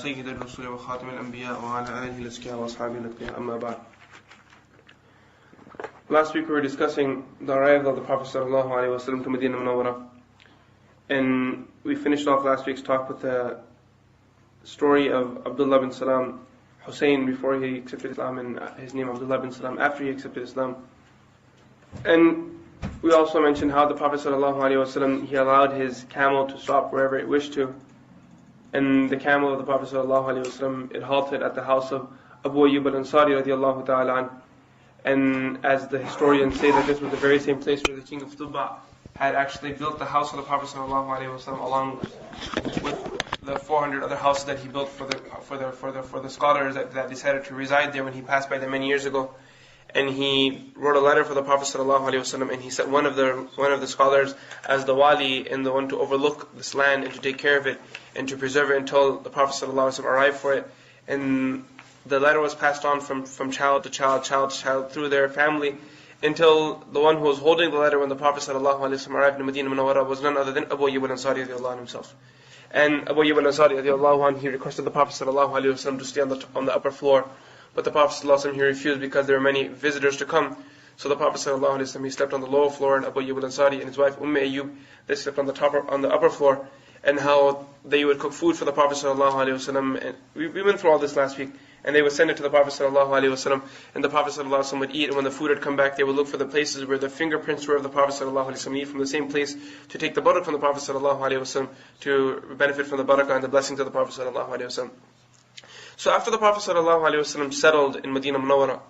سيد الرسل وخاتم الأنبياء وعلى آله الأزكياء وأصحابه الأتقياء أما بعد. Last week we were discussing the arrival of the Prophet ﷺ to Medina Munawwara, and we finished off last week's talk with the story of Abdullah bin Salam Hussein before he accepted Islam, and his name Abdullah bin Salam after he accepted Islam. And we also mentioned how the Prophet ﷺ, he allowed his camel to stop wherever it wished to, and the camel of the Prophet ﷺ, it halted at the house of Abu Ayyub al-Ansari radiallahu ta'ala anhu. And as the historians say, that this was the very same place where the king of Tuba had actually built the house of the Prophet ﷺ, along with the 400 other houses that he built for the scholars that decided to reside there when he passed by them many years ago. And he wrote a letter for the Prophet ﷺ, and he set one of the scholars as the wali and the one to overlook this land and to take care of it and to preserve it until the Prophet ﷺ arrived for it. And the letter was passed on from child to child through their family, until the one who was holding the letter when the Prophet ﷺ arrived in Medina Munawwara was none other than Abu Ayyub al-Ansari radiallahu anhu himself. And Abu Ayyub al-Ansari radiallahu anhu, he requested the Prophet ﷺ to stay on the upper floor, but the Prophet ﷺ, he refused because there were many visitors to come. So the Prophet ﷺ, he slept on the lower floor, and Abu Ayyub al-Ansari and his wife Ayyub, they slept on the upper floor. And how they would cook food for the Prophet ﷺ. And we went through all this last week. And they would send it to the Prophet ﷺ, and the Prophet ﷺ would eat. And when the food had come back, they would look for the places where the fingerprints were of the Prophet ﷺ, and eat from the same place to take the barakah from the Prophet ﷺ, to benefit from the barakah and the blessings of the Prophet ﷺ. So after the Prophet ﷺ settled in Medina Munawwara,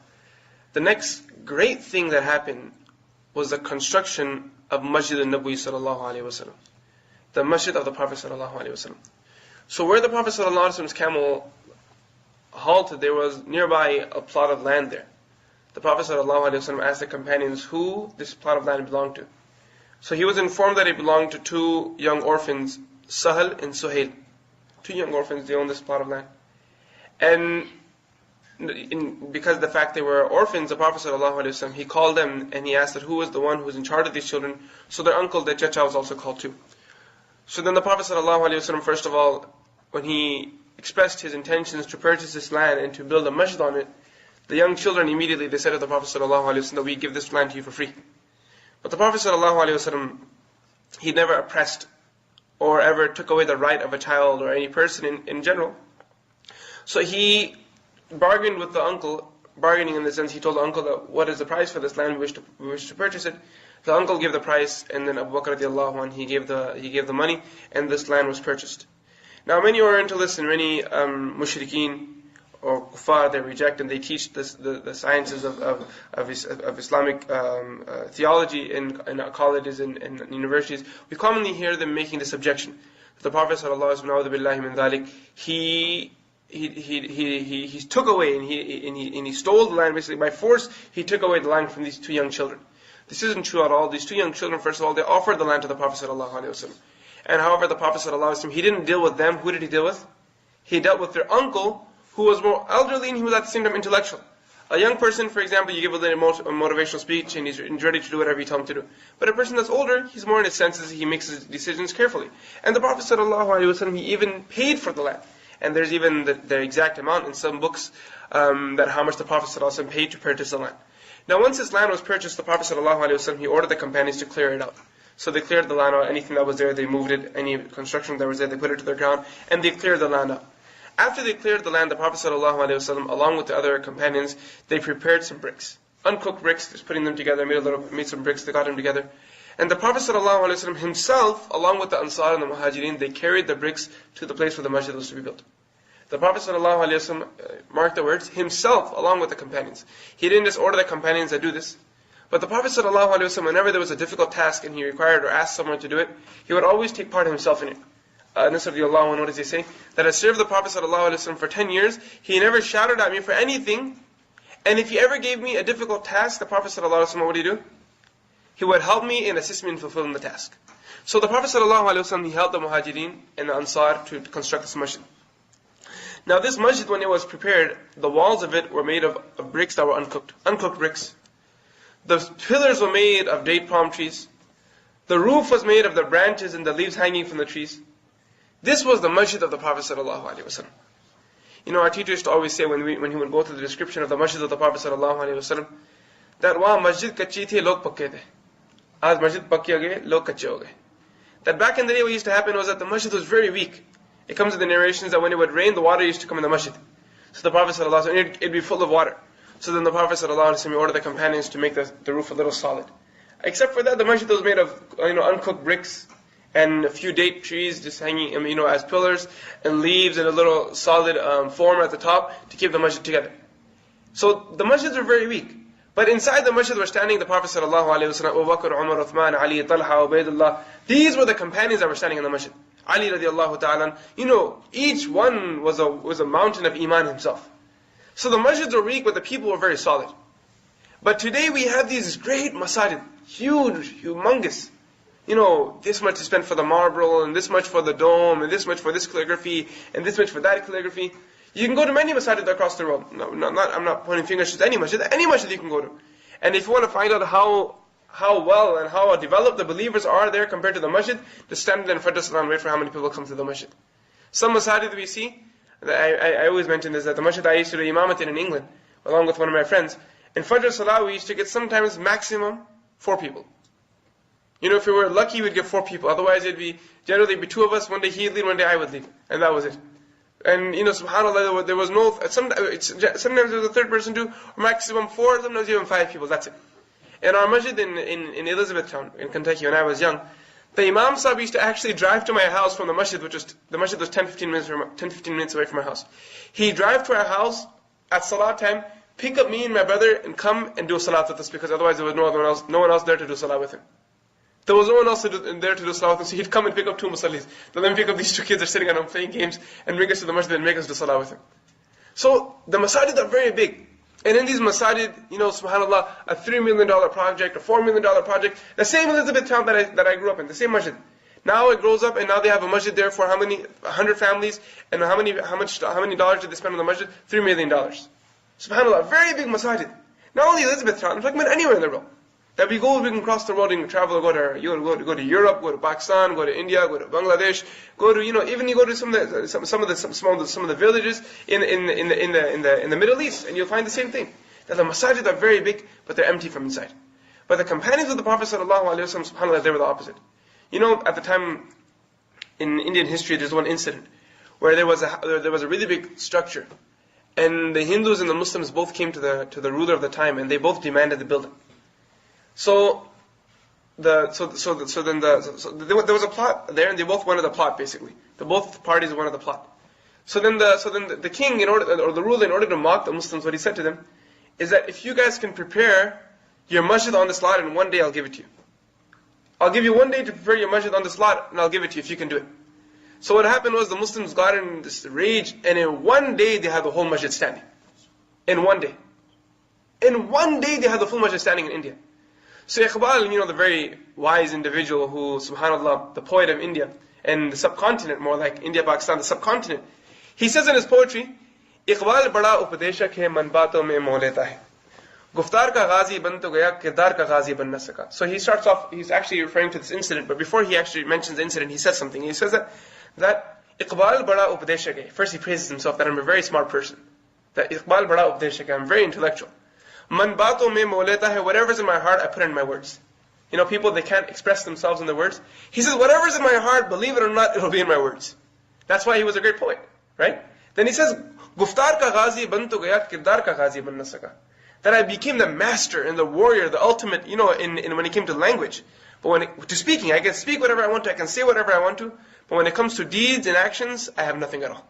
the next great thing that happened was the construction of Masjid Nabawi ﷺ, the Masjid of the Prophet ﷺ. So where the Prophet ﷺ's camel halted, there was nearby a plot of land there. The Prophet ﷺ asked the companions who this plot of land belonged to. So he was informed that it belonged to two young orphans, Sahal and Suhail. Two young orphans, they owned this plot of land. And because of the fact they were orphans, the Prophet ﷺ, he called them and he asked that who was the one who was in charge of these children. So their uncle, their chacha, was also called too. So then the Prophet ﷺ, first of all, when he expressed his intentions to purchase this land and to build a masjid on it, the young children immediately, they said to the Prophet ﷺ that we give this land to you for free. But the Prophet ﷺ, he never oppressed or ever took away the right of a child or any person in general. So he bargained with the uncle, bargaining in the sense he told the uncle that what is the price for this land, we wish to purchase it. The uncle gave the price, and then Abu Bakr radiallahu anhu, he gave the money, and this land was purchased. Now many Orientalists and many mushrikeen or kuffar, they reject and they teach the sciences of Islamic theology in colleges and universities. We commonly hear them making this objection. The Prophet ﷺ, he took away and he stole the land, basically by force. He took away the land from these two young children. This isn't true at all. These two young children, first of all, they offered the land to the Prophet ﷺ. And however, the Prophet ﷺ, he didn't deal with them. Who did he deal with? He dealt with their uncle, who was more elderly and he was at the same time intellectual. A young person, for example, you give a motivational speech and he's ready to do whatever you tell him to do. But a person that's older, he's more in his senses, he makes his decisions carefully. And the Prophet ﷺ, he even paid for the land. And there's even the exact amount in some books that how much the Prophet ﷺ paid to purchase the land. Now once this land was purchased, the Prophet ﷺ, he ordered the companions to clear it out. So they cleared the land out, anything that was there, they moved it, any construction that was there, they put it to the ground, and they cleared the land out. After they cleared the land, the Prophet ﷺ, along with the other companions, they prepared some bricks. Uncooked bricks, just putting them together, made some bricks, they got them together. And the Prophet ﷺ himself, along with the Ansar and the Muhajirin, they carried the bricks to the place where the masjid was to be built. The Prophet ﷺ, mark the words, himself, along with the companions. He didn't just order the companions to do this. But the Prophet ﷺ, whenever there was a difficult task and he required or asked someone to do it, he would always take part himself in it. Anas radiallahu anhu, what does he say? That I served the Prophet ﷺ for 10 years, he never shouted at me for anything, and if he ever gave me a difficult task, the Prophet ﷺ, what would he do? He would help me and assist me in fulfilling the task. So the Prophet ﷺ, he helped the Muhajirin and the Ansar to construct this masjid. Now this masjid, when it was prepared, the walls of it were made of bricks that were uncooked bricks. The pillars were made of date palm trees. The roof was made of the branches and the leaves hanging from the trees. This was the masjid of the Prophet ﷺ. Our teacher used to always say when he would go through the description of the Masjid of the Prophet ﷺ, that wahan masjid kachi thi, log pakke the. Aaj masjid pakke ho gaye, log kache ho gaye. That back in the day what used to happen was that the masjid was very weak. It comes in the narrations that when it would rain, the water used to come in the masjid. So the Prophet ﷺ, it'd be full of water. So then the Prophet ﷺ ordered the companions to make the roof a little solid. Except for that, the masjid was made of uncooked bricks and a few date trees just hanging as pillars, and leaves and a little solid form at the top to keep the masjid together. So the masjids were very weak. But inside the masjid were standing the Prophet ﷺ, Abu Bakr, Umar, Uthman, Ali, Talha, Ubaidullah. These were the companions that were standing in the masjid. Ali radiallahu ta'ala, each one was a mountain of iman himself. So the masjids were weak, but the people were very solid. But today we have these great masajid, huge, humongous. This much is spent for the marble, and this much for the dome, and this much for this calligraphy, and this much for that calligraphy. You can go to many masajid across the world. No, I'm not pointing fingers to any masjid you can go to. And if you want to find out how well and how developed the believers are there compared to the masjid, just stand there in front of Salah and wait for how many people come to the masjid. Some masajid that we see, I always mention this, that the masjid I used to do imamat in England, along with one of my friends, in Fajr Salah we used to get sometimes maximum 4 people. If we were lucky we'd get 4 people, otherwise it'd generally be 2 of us, one day he'd lead, one day I would lead, and that was it. And subhanAllah, there was no, sometimes there was a third person too, or maximum 4, sometimes even 5 people, that's it. In our masjid in Elizabethtown, in Kentucky, when I was young, the Imam Sahib used to actually drive to my house from the masjid, the masjid was 10-15 minutes away from my house. He'd drive to our house at salah time, pick up me and my brother, and come and do salat with us, because otherwise there was no one else there to do salah with him. There was no one else there to do salah with him, so he'd come and pick up 2 musallis. Then let me pick up these 2 kids that are sitting at home playing games, and bring us to the masjid and make us do salah with him. So the masajid are very big. And in these masajid, subhanAllah, a $3 million project, a $4 million project, the same Elizabethtown that I grew up in, the same masjid. Now it grows up and now they have a masjid there for how many? 100 families, and how many dollars did they spend on the masjid? $3 million. SubhanAllah, very big masajid. Not only Elizabethtown, I'm talking about anywhere in the world. That we can cross the world and travel, go to Europe, go to Pakistan, go to India, go to Bangladesh, go to even you go to some of the villages in the Middle East, and you'll find the same thing. That the masajid are very big, but they're empty from inside. But the companions of the Prophet ﷺ, subhanAllah, they were the opposite. At the time in Indian history, there's one incident where there was a really big structure, and the Hindus and the Muslims both came to the ruler of the time, and they both demanded the building. So there was a plot there, and they both wanted the plot basically. Both parties wanted the plot. So then the king, the ruler, in order to mock the Muslims, what he said to them is that if you guys can prepare your masjid on this lot, in one day I'll give it to you. I'll give you 1 day to prepare your masjid on this lot, and I'll give it to you if you can do it. So what happened was the Muslims got in this rage, and in 1 day they had the whole masjid standing. In 1 day. In 1 day they had the full masjid standing in India. So Iqbal, the very wise individual who, subhanAllah, the poet of India, and the subcontinent, more like India, Pakistan, the subcontinent, he says in his poetry, Iqbal bada upadeshak hai man baaton mein moh leta hai. Guftar ka ghazi ban to gaya, kirdar ka ghazi ban na saka. So he starts off, he's actually referring to this incident, but before he actually mentions the incident, he says something. He says that Iqbal bada upadeshak hai. First he praises himself that I'm a very smart person. That Iqbal bada upadeshak hai, I'm very intellectual. Man baaton mein moh leta hai, whatever's in my heart, I put it in my words. People, they can't express themselves in the words. He says, whatever's in my heart, believe it or not, it'll be in my words. That's why he was a great poet, right? Then he says, Guftar ka ghazi ban to gaya, kirdar ka ghazi ban na saka. That I became the master and the warrior, the ultimate, in when it came to language. But to speaking, I can speak whatever I want to, I can say whatever I want to, but when it comes to deeds and actions, I have nothing at all.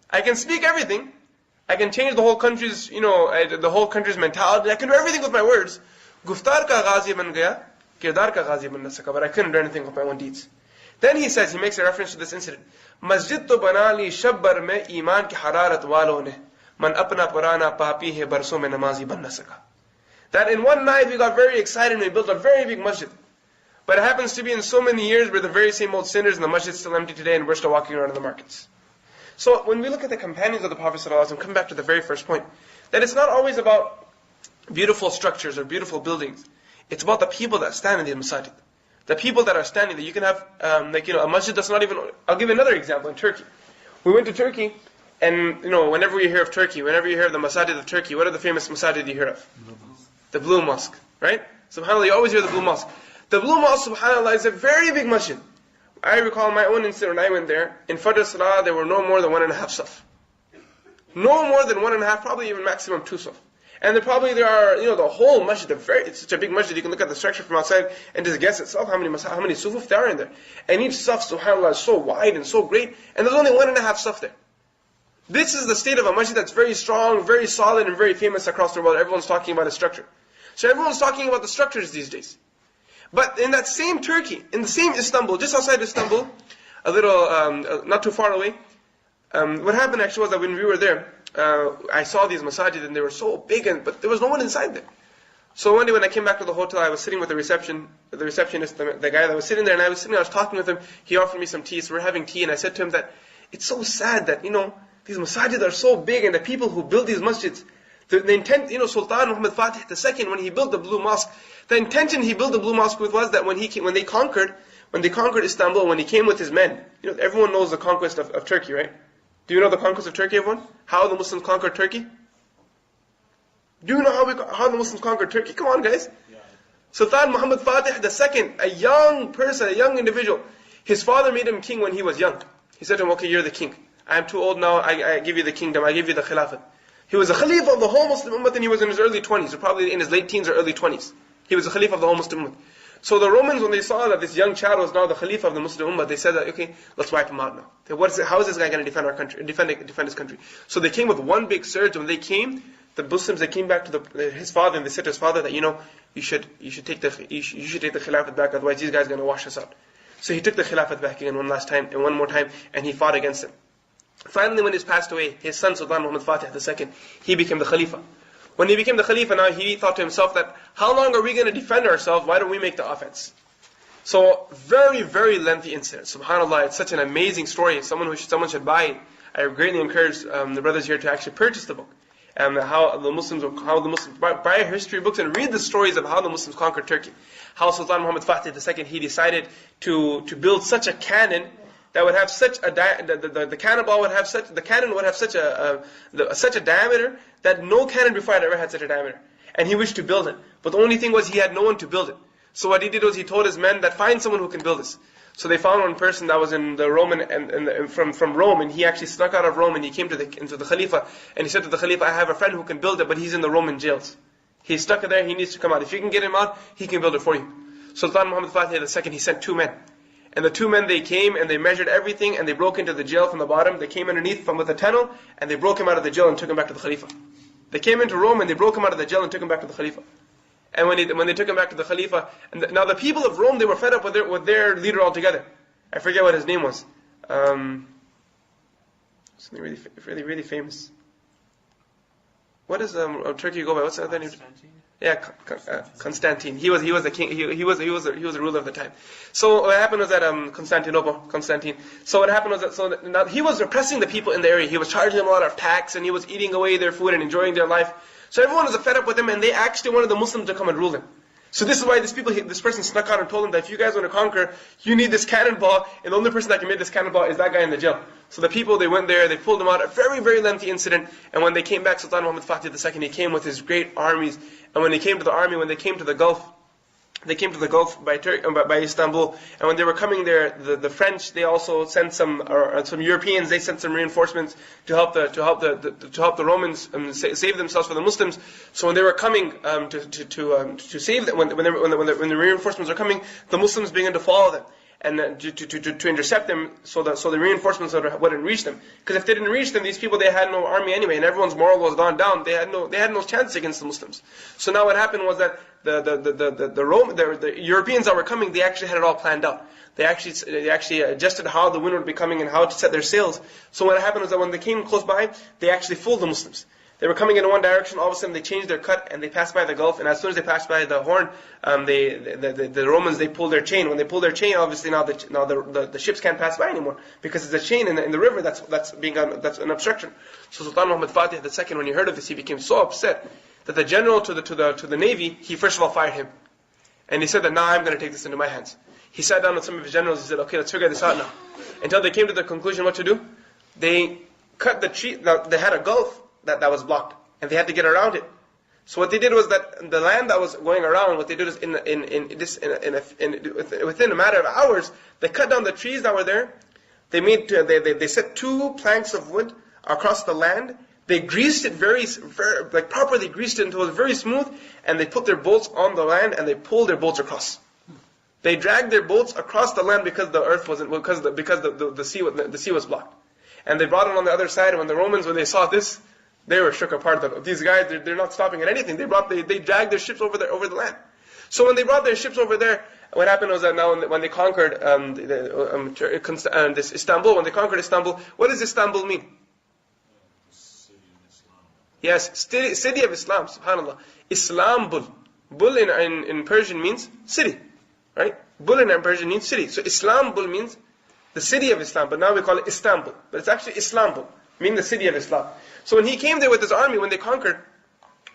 I can speak everything. I can change the whole country's, mentality. I can do everything with my words. Guftar ka ghazi ban gaya, kirdar ka ghazi ban na saka. But I couldn't do anything with my own deeds. Then he says, he makes a reference to this incident. Masjid to bana li shabbar mein iman ki hararat walon ne. Man apna purana papi hai barson mein namazi ban na saka. That in one night we got very excited and we built a very big masjid. But it happens to be in so many years we're the very same old sinners and the masjid is still empty today and we're still walking around in the markets. So when we look at the companions of the Prophet ﷺ, come back to the very first point, that it's not always about beautiful structures or beautiful buildings. It's about the people that stand in the masajid. The people that are standing there. You can have, a masjid that's not even, I'll give you another example in Turkey. We went to Turkey, And whenever you hear of Turkey, whenever you hear of the Masajid of Turkey, what are the famous Masajid you hear of? The Blue Mosque, right? SubhanAllah, you always hear the Blue Mosque. The Blue Mosque, SubhanAllah, is a very big masjid. I recall my own incident when I went there. In Fajr Salah, there were no more than 1.5 saf. No more than 1.5, probably even maximum 2 saf. And there are, the whole masjid, it's such a big masjid, you can look at the structure from outside and just guess itself how many sufuf there are in there. And each saf, SubhanAllah, is so wide and so great, and there's only 1.5 saf there. This is the state of a masjid that's very strong, very solid, and very famous across the world. Everyone's talking about its structure. So everyone's talking about the structures these days. But in that same Turkey, in the same Istanbul, just outside Istanbul, a little, not too far away, what happened actually was that when we were there, I saw these masajid and they were so big, but there was no one inside there. So one day when I came back to the hotel, I was sitting with the receptionist, the guy that was sitting there, and I was talking with him. He offered me some tea, so we're having tea, and I said to him that it's so sad that, these masajid are so big, and the people who build these masjids, the intent, Sultan Muhammad Fatih II, when he built the Blue Mosque, the intention he built the Blue Mosque with was that when they conquered Istanbul, when he came with his men, everyone knows the conquest of Turkey, right? Do you know the conquest of Turkey, everyone? How the Muslims conquered Turkey? Do you know how the Muslims conquered Turkey? Come on, guys. Yeah. Sultan Muhammad Fatih II, a young person, a young individual, his father made him king when he was young. He said to him, okay, you're the king. I am too old now, I give you the kingdom, I give you the khilafat. He was a khalifa of the whole Muslim ummah, and he was in his early 20s, or probably in his late teens or early 20s. He was a khalifa of the whole Muslim ummah. So the Romans, when they saw that this young child was now the khalifa of the Muslim ummah, they said that, okay, let's wipe him out now. How is this guy going to defend our country, defend his country? So they came with one big surge. When they came, the Muslims, they came back to his father, and they said to his father that, you should take the khilafat back, otherwise these guys are going to wash us out. So he took the khilafat back again one more time, and he fought against them. Finally, when he passed away, his son Sultan Muhammad Fatih II, he became the Khalifa. When he became the Khalifa, now he thought to himself that, how long are we going to defend ourselves? Why don't we make the offense? So, very, very lengthy incident. SubhanAllah, it's such an amazing story. Someone should buy it. I greatly encourage the brothers here to actually purchase the book. How the Muslims buy history books and read the stories of how the Muslims conquered Turkey. How Sultan Muhammad Fatih II, he decided to build such a cannon that would have such a the cannonball would have such a diameter that no cannon before had ever had such a diameter. And he wished to build it, but the only thing was he had no one to build it. So what he did was he told his men that find someone who can build this. So they found one person that was in the Roman and from Rome, and he actually snuck out of Rome and he came into the Khalifa, and he said to the Khalifa, I have a friend who can build it, but he's in the Roman jails. He's stuck there, he needs to come out. If you can get him out, he can build it for you. Sultan Muhammad Fatih II, he sent 2 men. And the 2 men, they came and they measured everything and they broke into the jail from the bottom. They came underneath with a tunnel and they broke him out of the jail and took him back to the Khalifa. They came into Rome and they broke him out of the jail and took him back to the Khalifa. And when they took him back to the Khalifa, now the people of Rome, they were fed up with their leader altogether. I forget what his name was. Something really famous. What does Turkey go by? What's the other name? Yeah, Constantine. He was the king. He was the ruler of the time. So what happened was that Constantine. So what happened was that now he was repressing the people in the area. He was charging them a lot of tax, and he was eating away their food and enjoying their life. So everyone was fed up with him, and they actually wanted the Muslims to come and rule them. So this is why this person snuck out and told them that if you guys want to conquer, you need this cannonball, and the only person that can make this cannonball is that guy in the jail. So the people, they went there, they pulled him out, a very, very lengthy incident, and when they came back, Sultan Muhammad Fatih II, he came with his great armies, and when they came to the army, when they came to the Gulf, by Istanbul, and when they were coming there, the French, they also sent some Europeans, they sent some reinforcements to help the Romans save themselves for the Muslims. So when they were coming to save them, when the reinforcements were coming, the Muslims began to follow them and to intercept them, so the reinforcements wouldn't reach them. Because if they didn't reach them, these people, they had no army anyway, and everyone's moral was gone down. They had no chance against the Muslims. So now what happened was that the Europeans that were coming, they actually had it all planned out. They actually adjusted how the wind would be coming and how to set their sails. So what happened was that when they came close by, they actually fooled the Muslims. They were coming in one direction, all of a sudden they changed their cut and they passed by the Gulf, and as soon as they passed by the Horn, the Romans, they pulled their chain. When they pulled their chain, obviously now the ships can't pass by anymore, because it's a chain in the river that's an obstruction. So Sultan Muhammad Fatih II, when he heard of this, he became so upset that the general to the navy, he first of all fired him. And he said that now I'm going to take this into my hands. He sat down with some of his generals, he said, okay, let's figure this out now. Until they came to the conclusion what to do, they cut the tree. Now, they had a gulf that was blocked, and they had to get around it. So what they did was that the land that was going around, what they did is within a matter of hours, they cut down the trees that were there. They set 2 planks of wood across the land. They greased it very properly greased it until it was very smooth, and they put their boats on the land and they pulled their boats across. They dragged their boats across the land because the earth wasn't because the sea was blocked, and they brought it on the other side. And when the Romans, when they saw this, they were shook apart. That these guys, they're not stopping at anything. They dragged their ships over the land. So when they brought their ships over there, what happened was that now when they conquered this Istanbul, when they conquered Istanbul, what does Istanbul mean? Yes, city of Islam. Subhanallah. Islambul. Bul in Persian means city, right? Bul in Persian means city. So Islambul means the city of Islam, but now we call it Istanbul. But it's actually Islambul, meaning the city of Islam. So when he came there with his army, when they conquered,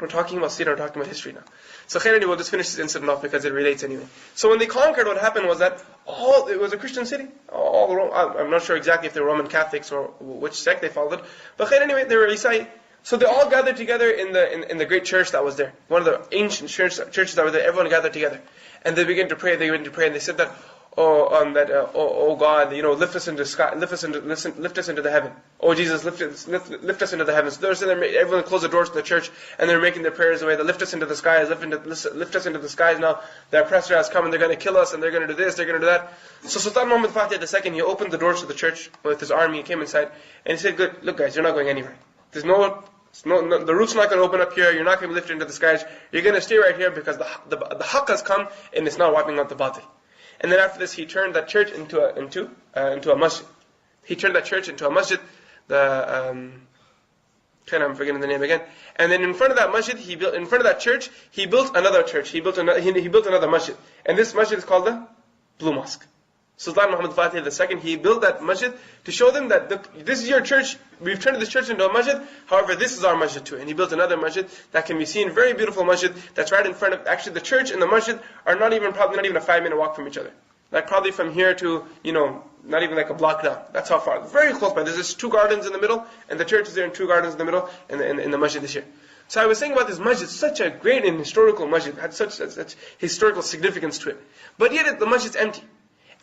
we're talking about Seerah, we're talking about history now. So khairani, we'll just finish this incident off because it relates anyway. So when they conquered, what happened was that it was a Christian city. I'm not sure exactly if they were Roman Catholics or which sect they followed. But anyway, they were Isai. So they all gathered together in the great church that was there. One of the ancient churches that were there. Everyone gathered together. And they began to pray, and they said that, oh God, lift us into the sky, lift us into the heaven. Oh Jesus, lift us into the heavens. Everyone closed the doors to the church, and they're making their prayers away. They lift us into the skies, lift us into the skies now. The oppressor has come, and they're going to kill us, and they're going to do this, they're going to do that. So Sultan Muhammad Fatih II, he opened the doors to the church with his army. He came inside, and he said, "Good, look guys, you're not going anywhere. There's no, the roof's not going to open up here. You're not going to be lifted into the skies. You're going to stay right here because the haqq has come, and it's not wiping out the batil." And then after this, he turned that church into a masjid. He turned that church into a masjid. I'm forgetting the name again. And then in front of that masjid, in front of that church, he built another church. He built another masjid. And this masjid is called the Blue Mosque. Sultan Muhammad Fatih II, he built that masjid to show them that this is your church. We've turned this church into a masjid. However, this is our masjid too. And he built another masjid that can be seen, very beautiful masjid that's right in front of. Actually, the church and the masjid are probably not even a 5-minute walk from each other. Like probably from here to not even like a block down. That's how far. Very close by. There's just 2 gardens in the middle, and the church is there, and 2 gardens in the middle, and in the masjid this year. So I was saying about this masjid, such a great and historical masjid, had such historical significance to it. But yet the masjid's empty.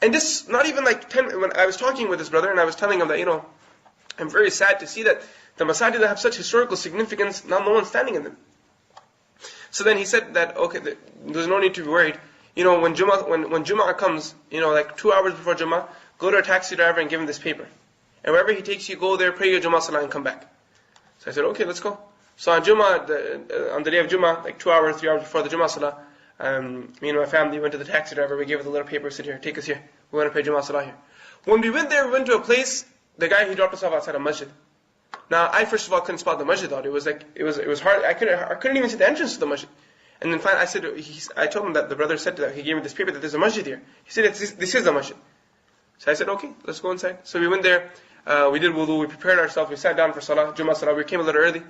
And this, not even like 10, when I was talking with this brother, and I was telling him that, I'm very sad to see that the masajid that have such historical significance, now no one's standing in them. So then he said that, okay, there's no need to be worried. When Jum'ah comes, like 2 hours before Jum'ah, go to a taxi driver and give him this paper. And wherever he takes you, go there, pray your Jum'ah Salah and come back. So I said, okay, let's go. So on Jum'ah, on the day of Jum'ah, like 2 hours, 3 hours before the Jum'ah Salah, me and my family went to the taxi driver, we gave him the little paper, said, here, take us here. We want to pray Jum'ah Salah here. When we went there, we went to a place, the guy, he dropped us off outside a masjid. Now, I first of all couldn't spot the masjid out. It was hard, I couldn't even see the entrance to the masjid. And then finally, I told him that the brother said that, he gave me this paper that there's a masjid here. He said, this is the masjid. So I said, okay, let's go inside. So we went there, we did wudu, we prepared ourselves, we sat down for Salah, Jum'ah Salah, we came a little early.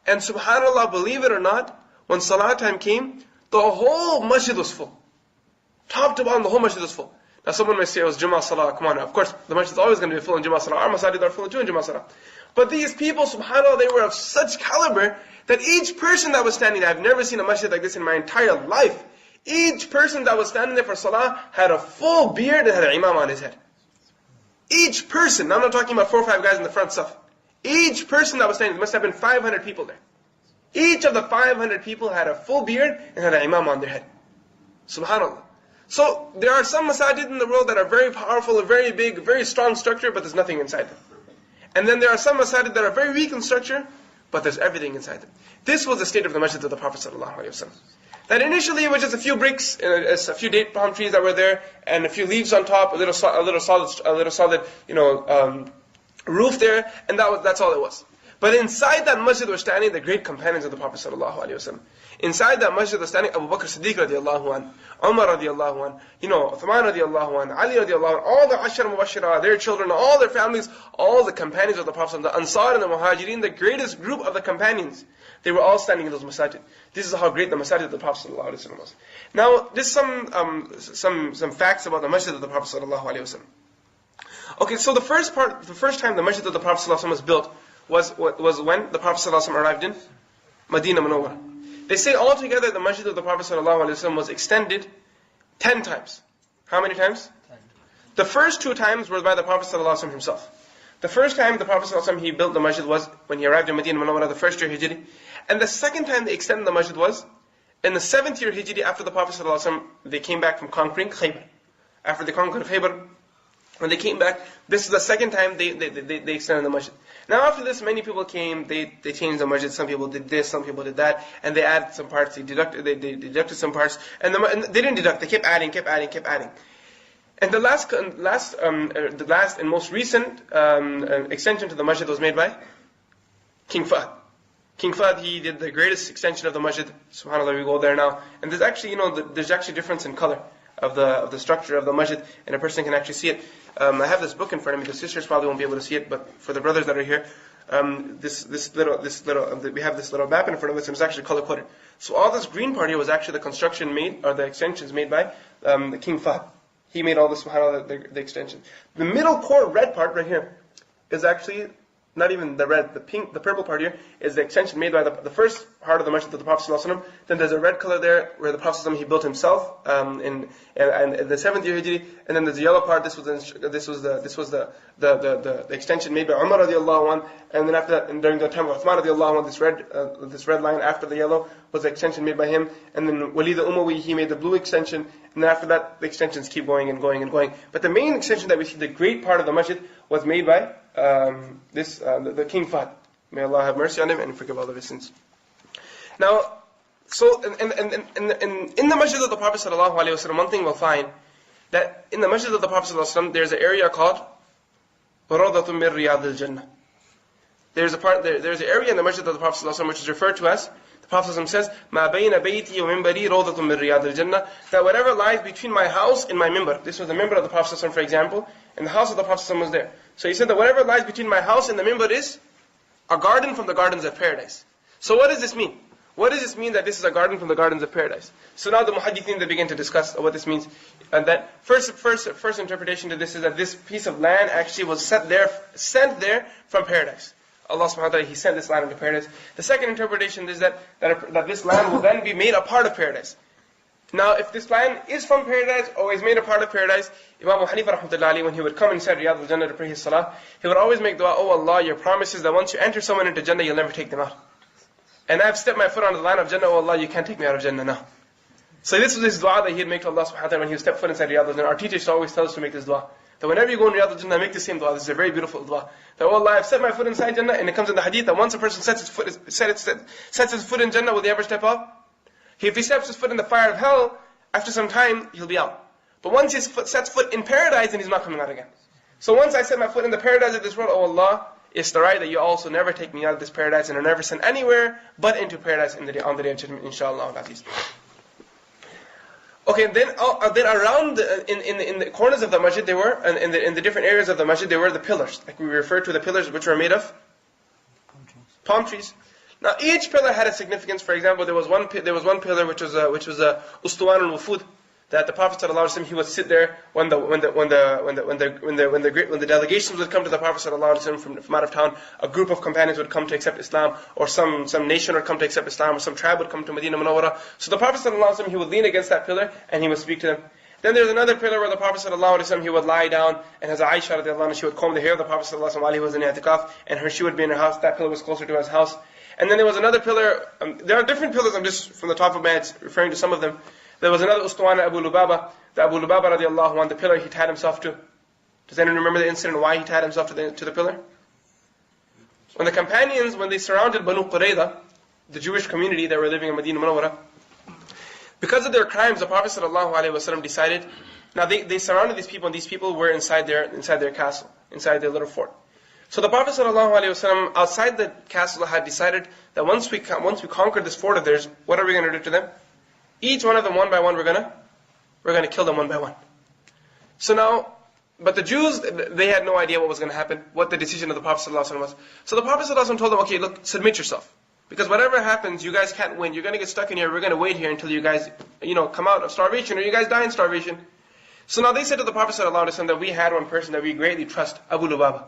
And subhanAllah, believe it or not, when Salah time came, the whole masjid was full. Top to bottom, the whole masjid was full. Now someone may say it was Jum'ah Salah, come on, of course, the masjid is always going to be full in Jum'ah Salah. Our masajid are full too in Jum'ah Salah. But these people, subhanAllah, they were of such caliber that each person that was standing there, I've never seen a masjid like this in my entire life. Each person that was standing there for Salah had a full beard and had an imam on his head. Each person, now I'm not talking about 4 or 5 guys in the front stuff. Each person that was standing, there must have been 500 people there. Each of the 500 people had a full beard and had an imam on their head. Subhanallah. So there are some masajid in the world that are very powerful, very big, very strong structure, but there's nothing inside them. And then there are some masajid that are very weak in structure, but there's everything inside them. This was the state of the masjid of the Prophet ﷺ. That initially it was just a few bricks, a few date palm trees that were there, and a few leaves on top, a little solid, roof there, and that's all it was. But inside that masjid were standing the great companions of the Prophet ﷺ. Inside that masjid were standing Abu Bakr Siddiq radiallahu anh, Umar radiallahu anh, Uthman radiallahu anh, Ali radiallahu anh, all the Ashar Mubashirah, their children, all their families, all the companions of the Prophet, the Ansar and the Muhajirin, the greatest group of the companions. They were all standing in those masajid. This is how great the masajid of the Prophet ﷺ was. Now, just some facts about the masjid of the Prophet ﷺ. Okay, so the first time the masjid of the Prophet ﷺ was built was when the Prophet ﷺ arrived in Medina Munawwara. They say altogether the Masjid of the Prophet ﷺ was extended 10 times. How many times? 10. The first 2 times were by the Prophet ﷺ himself. The first time the Prophet ﷺ he built the Masjid was when he arrived in Medina Munawwara, the first year Hijri. And the second time they extended the Masjid was in the 7th year Hijri, after the Prophet ﷺ, they came back from conquering Khaybar. After they conquered Khaybar, when they came back, this is the second time they extended the Masjid. Now after this, many people came, they changed the Masjid, some people did this, some people did that, and they added some parts, they deducted some parts, and they didn't deduct, they kept adding. And the last and most recent extension to the Masjid was made by King Fahd. King Fahd, he did the greatest extension of the Masjid. SubhanAllah, we go there now. And there's actually, there's actually difference in color of the structure of the Masjid, and a person can actually see it. I have this book in front of me. The sisters probably won't be able to see it, but for the brothers that are here, we have this little map in front of us, and it's actually color coded. So all this green part here was actually the construction made, or the extensions made by the King Fahd. He made all this, SubhanAllah, the extension. The middle core red part right here is actually not even the red, the pink, the purple part here is the extension made by the first part of the Masjid of the Prophet ﷺ. Then there's a red color there where the Prophet ﷺ, he built himself in the 7th year Hijri. And then there's the yellow part. This was the extension made by Umar radiallahu anhu. And then after that, and during the time of Uthman radiallahu anhu, this red line after the yellow was the extension made by him. And then Walid al-Umawi, he made the blue extension. And then after that, the extensions keep going and going and going. But the main extension that we see, the great part of the Masjid, was made by the King Fahd. May Allah have mercy on him and forgive all of his sins. Now, so in the Masjid of the Prophet ﷺ, one thing we'll find, that in the Masjid of the Prophet ﷺ, there's an area called Rawdatun min Riyadil Jannah. There's an area in the Masjid of the Prophet ﷺ which is referred to as, the Prophet ﷺ says, مَا بَيْنَ بَيْتِي وَمِنْبَرِي رَوْضَةٌ مِنْ رِيَادِ الْجَنَّةِ, that whatever lies between my house and my mimbar. This was the mimbar of the Prophet ﷺ, for example, and the house of the Prophet ﷺ was there. So he said that whatever lies between my house and the mimbar is a garden from the gardens of paradise. So what does this mean? What does this mean that this is a garden from the gardens of paradise? So now the muhaddithin, they begin to discuss what this means. And that first interpretation to this is that this piece of land actually was sent there from paradise. Allah subhanahu wa ta'ala, He sent this land into paradise. The second interpretation is that this land will then be made a part of paradise. Now, if this land is from paradise or is made a part of paradise, Imam Abu Hanifa rahmatullahi alayhi, when he would come inside Riyadh al-Jannah to pray his salah, he would always make dua, oh Allah, your promise is that once you enter someone into Jannah, you'll never take them out. And I've stepped my foot on the line of Jannah, oh Allah, you can't take me out of Jannah now. So this was his dua that he'd make to Allah subhanahu wa ta'ala when he would step foot inside Riyadh al-Jannah. Our teachers always tell us to make this dua. That whenever you go in Riyadh al-Jannah, make the same dua. This is a very beautiful dua. That, oh Allah, I've set my foot inside Jannah, and it comes in the hadith that once a person sets his foot in Jannah, will he ever step out? If he steps his foot in the fire of hell, after some time, he'll be out. But once he sets foot in paradise, then he's not coming out again. So once I set my foot in the paradise of this world, oh Allah, it's the right that you also never take me out of this paradise, and are never sent anywhere but into paradise on the day of judgment, inshallah. Okay, then around in the corners of the masjid, there were, and in the different areas of the masjid, there were the pillars. Like we referred to the pillars which were made of palm trees. Now each pillar had a significance. For example, there was one pillar which was Ustuwan al-Wufud, that the Prophet ﷺ, he would sit there when the delegations would come to the Prophet ﷺ from out of town. A group of companions would come to accept Islam, or some nation would come to accept Islam, or some tribe would come to Medina Munawwara. So the Prophet ﷺ, he would lean against that pillar and he would speak to them. Then there's another pillar where the Prophet ﷺ, he would lie down, and as Aisha radiallahu anha, she would comb the hair of the Prophet ﷺ while he was in i'tikaf, and she would be in her house. That pillar was closer to his house. And then there was another pillar. There are different pillars. I'm just from the top of my head referring to some of them. There was another Ustuwana, Abu Lubaba. The Abu Lubaba radiallahu anhu, the pillar he tied himself to. Does anyone remember the incident why he tied himself to the pillar? When the companions, when they surrounded Banu Qurayza, the Jewish community that were living in Medina Munawwara, because of their crimes, the Prophet ﷺ decided. Now they surrounded these people, and these people were inside their castle, inside their little fort. So the Prophet ﷺ outside the castle had decided that once we conquer this fort of theirs, what are we going to do to them? Each one of them, one by one, we're going to kill them one by one. So now, but the Jews, they had no idea what was going to happen, what the decision of the Prophet ﷺ was. So the Prophet ﷺ told them, okay, look, submit yourself. Because whatever happens, you guys can't win. You're going to get stuck in here. We're going to wait here until you guys, come out of starvation, or you guys die in starvation. So now they said to the Prophet ﷺ that we had one person that we greatly trust, Abu Lubaba.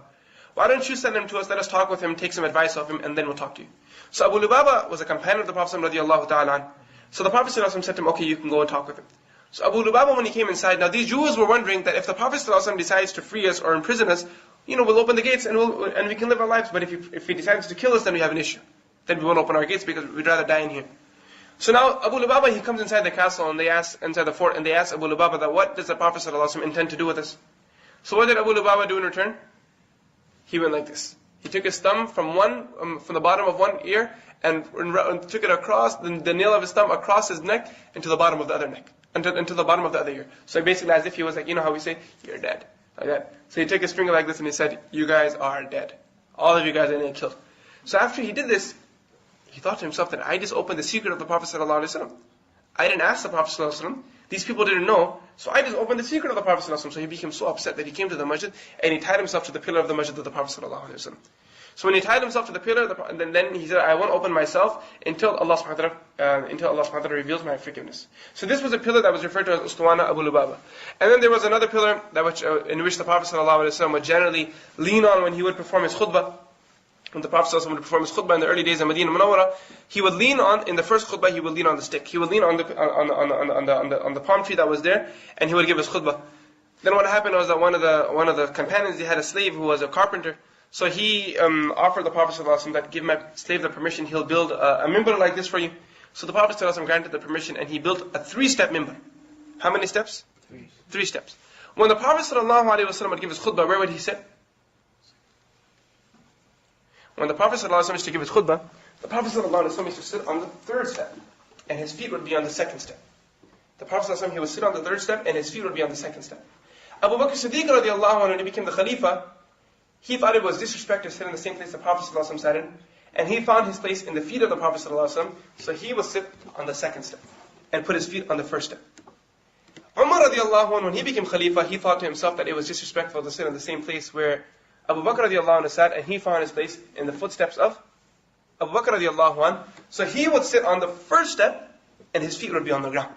Why don't you send him to us, let us talk with him, take some advice off him, and then we'll talk to you. So Abu Lubaba was a companion of the Prophet radiallahu ta'ala anhu. So the Prophet said to him, okay, you can go and talk with him. So Abu Lubaba, when he came inside, now these Jews were wondering that if the Prophet decides to free us or imprison us, we'll open the gates and we can live our lives. But if he decides to kill us, then we have an issue. Then we won't open our gates because we'd rather die in here. So now Abu Lubaba, he comes inside the castle and they ask, inside the fort, and they ask Abu Lubaba that what does the Prophet intend to do with us? So what did Abu Lubaba do in return? He went like this. He took his thumb from the bottom of one ear and took it across, the nail of his thumb across his neck into the bottom of the other neck. Into the bottom of the other ear. So basically as if he was like, how we say, you're dead. Like that. So he took his finger like this and he said, you guys are dead. All of you guys are going to get killed. So after he did this, he thought to himself that I just opened the secret of the Prophet ﷺ. I didn't ask the Prophet ﷺ. These people didn't know. So I just opened the secret of the Prophet ﷺ. So he became so upset that he came to the masjid and he tied himself to the pillar of the masjid of the Prophet ﷺ. So when he tied himself to the pillar, then he said, I won't open myself until Allah subhanahu wa ta'ala reveals my forgiveness. So this was a pillar that was referred to as Ustuwana Abu Lubaba. And then there was another pillar in which the Prophet ﷺ would generally lean on when he would perform his khutbah. When the Prophet ﷺ would perform his khutbah in the early days of Medina Munawwara, he would lean on, in the first khutbah, he would lean on the stick. He would lean on the palm tree that was there, and he would give his khutbah. Then what happened was that one of the companions, he had a slave who was a carpenter. So he offered the Prophet ﷺ that give my slave the permission, he'll build a mimbar like this for you. So the Prophet ﷺ granted the permission and he built a 3-step mimbar. How many steps? 3 steps. When the Prophet ﷺ would give his khutbah, where would he sit? When the Prophet ﷺ used to give his khutbah, the Prophet ﷺ used to sit on the 3rd step and his feet would be on the 2nd step. The Prophet ﷺ, he would sit on the 3rd step and his feet would be on the 2nd step. Abu Bakr Siddiq radiallahu anhu, when he became the Khalifa, he thought it was disrespect to sit in the same place the Prophet ﷺ sat in, and he found his place in the feet of the Prophet ﷺ, so he would sit on the 2nd step, and put his feet on the 1st step. Umar radiallahu anhu, when he became Khalifa, he thought to himself that it was disrespectful to sit in the same place where Abu Bakr radiallahu anhu sat, and he found his place in the footsteps of Abu Bakr radiallahu anhu, so he would sit on the 1st step, and his feet would be on the ground.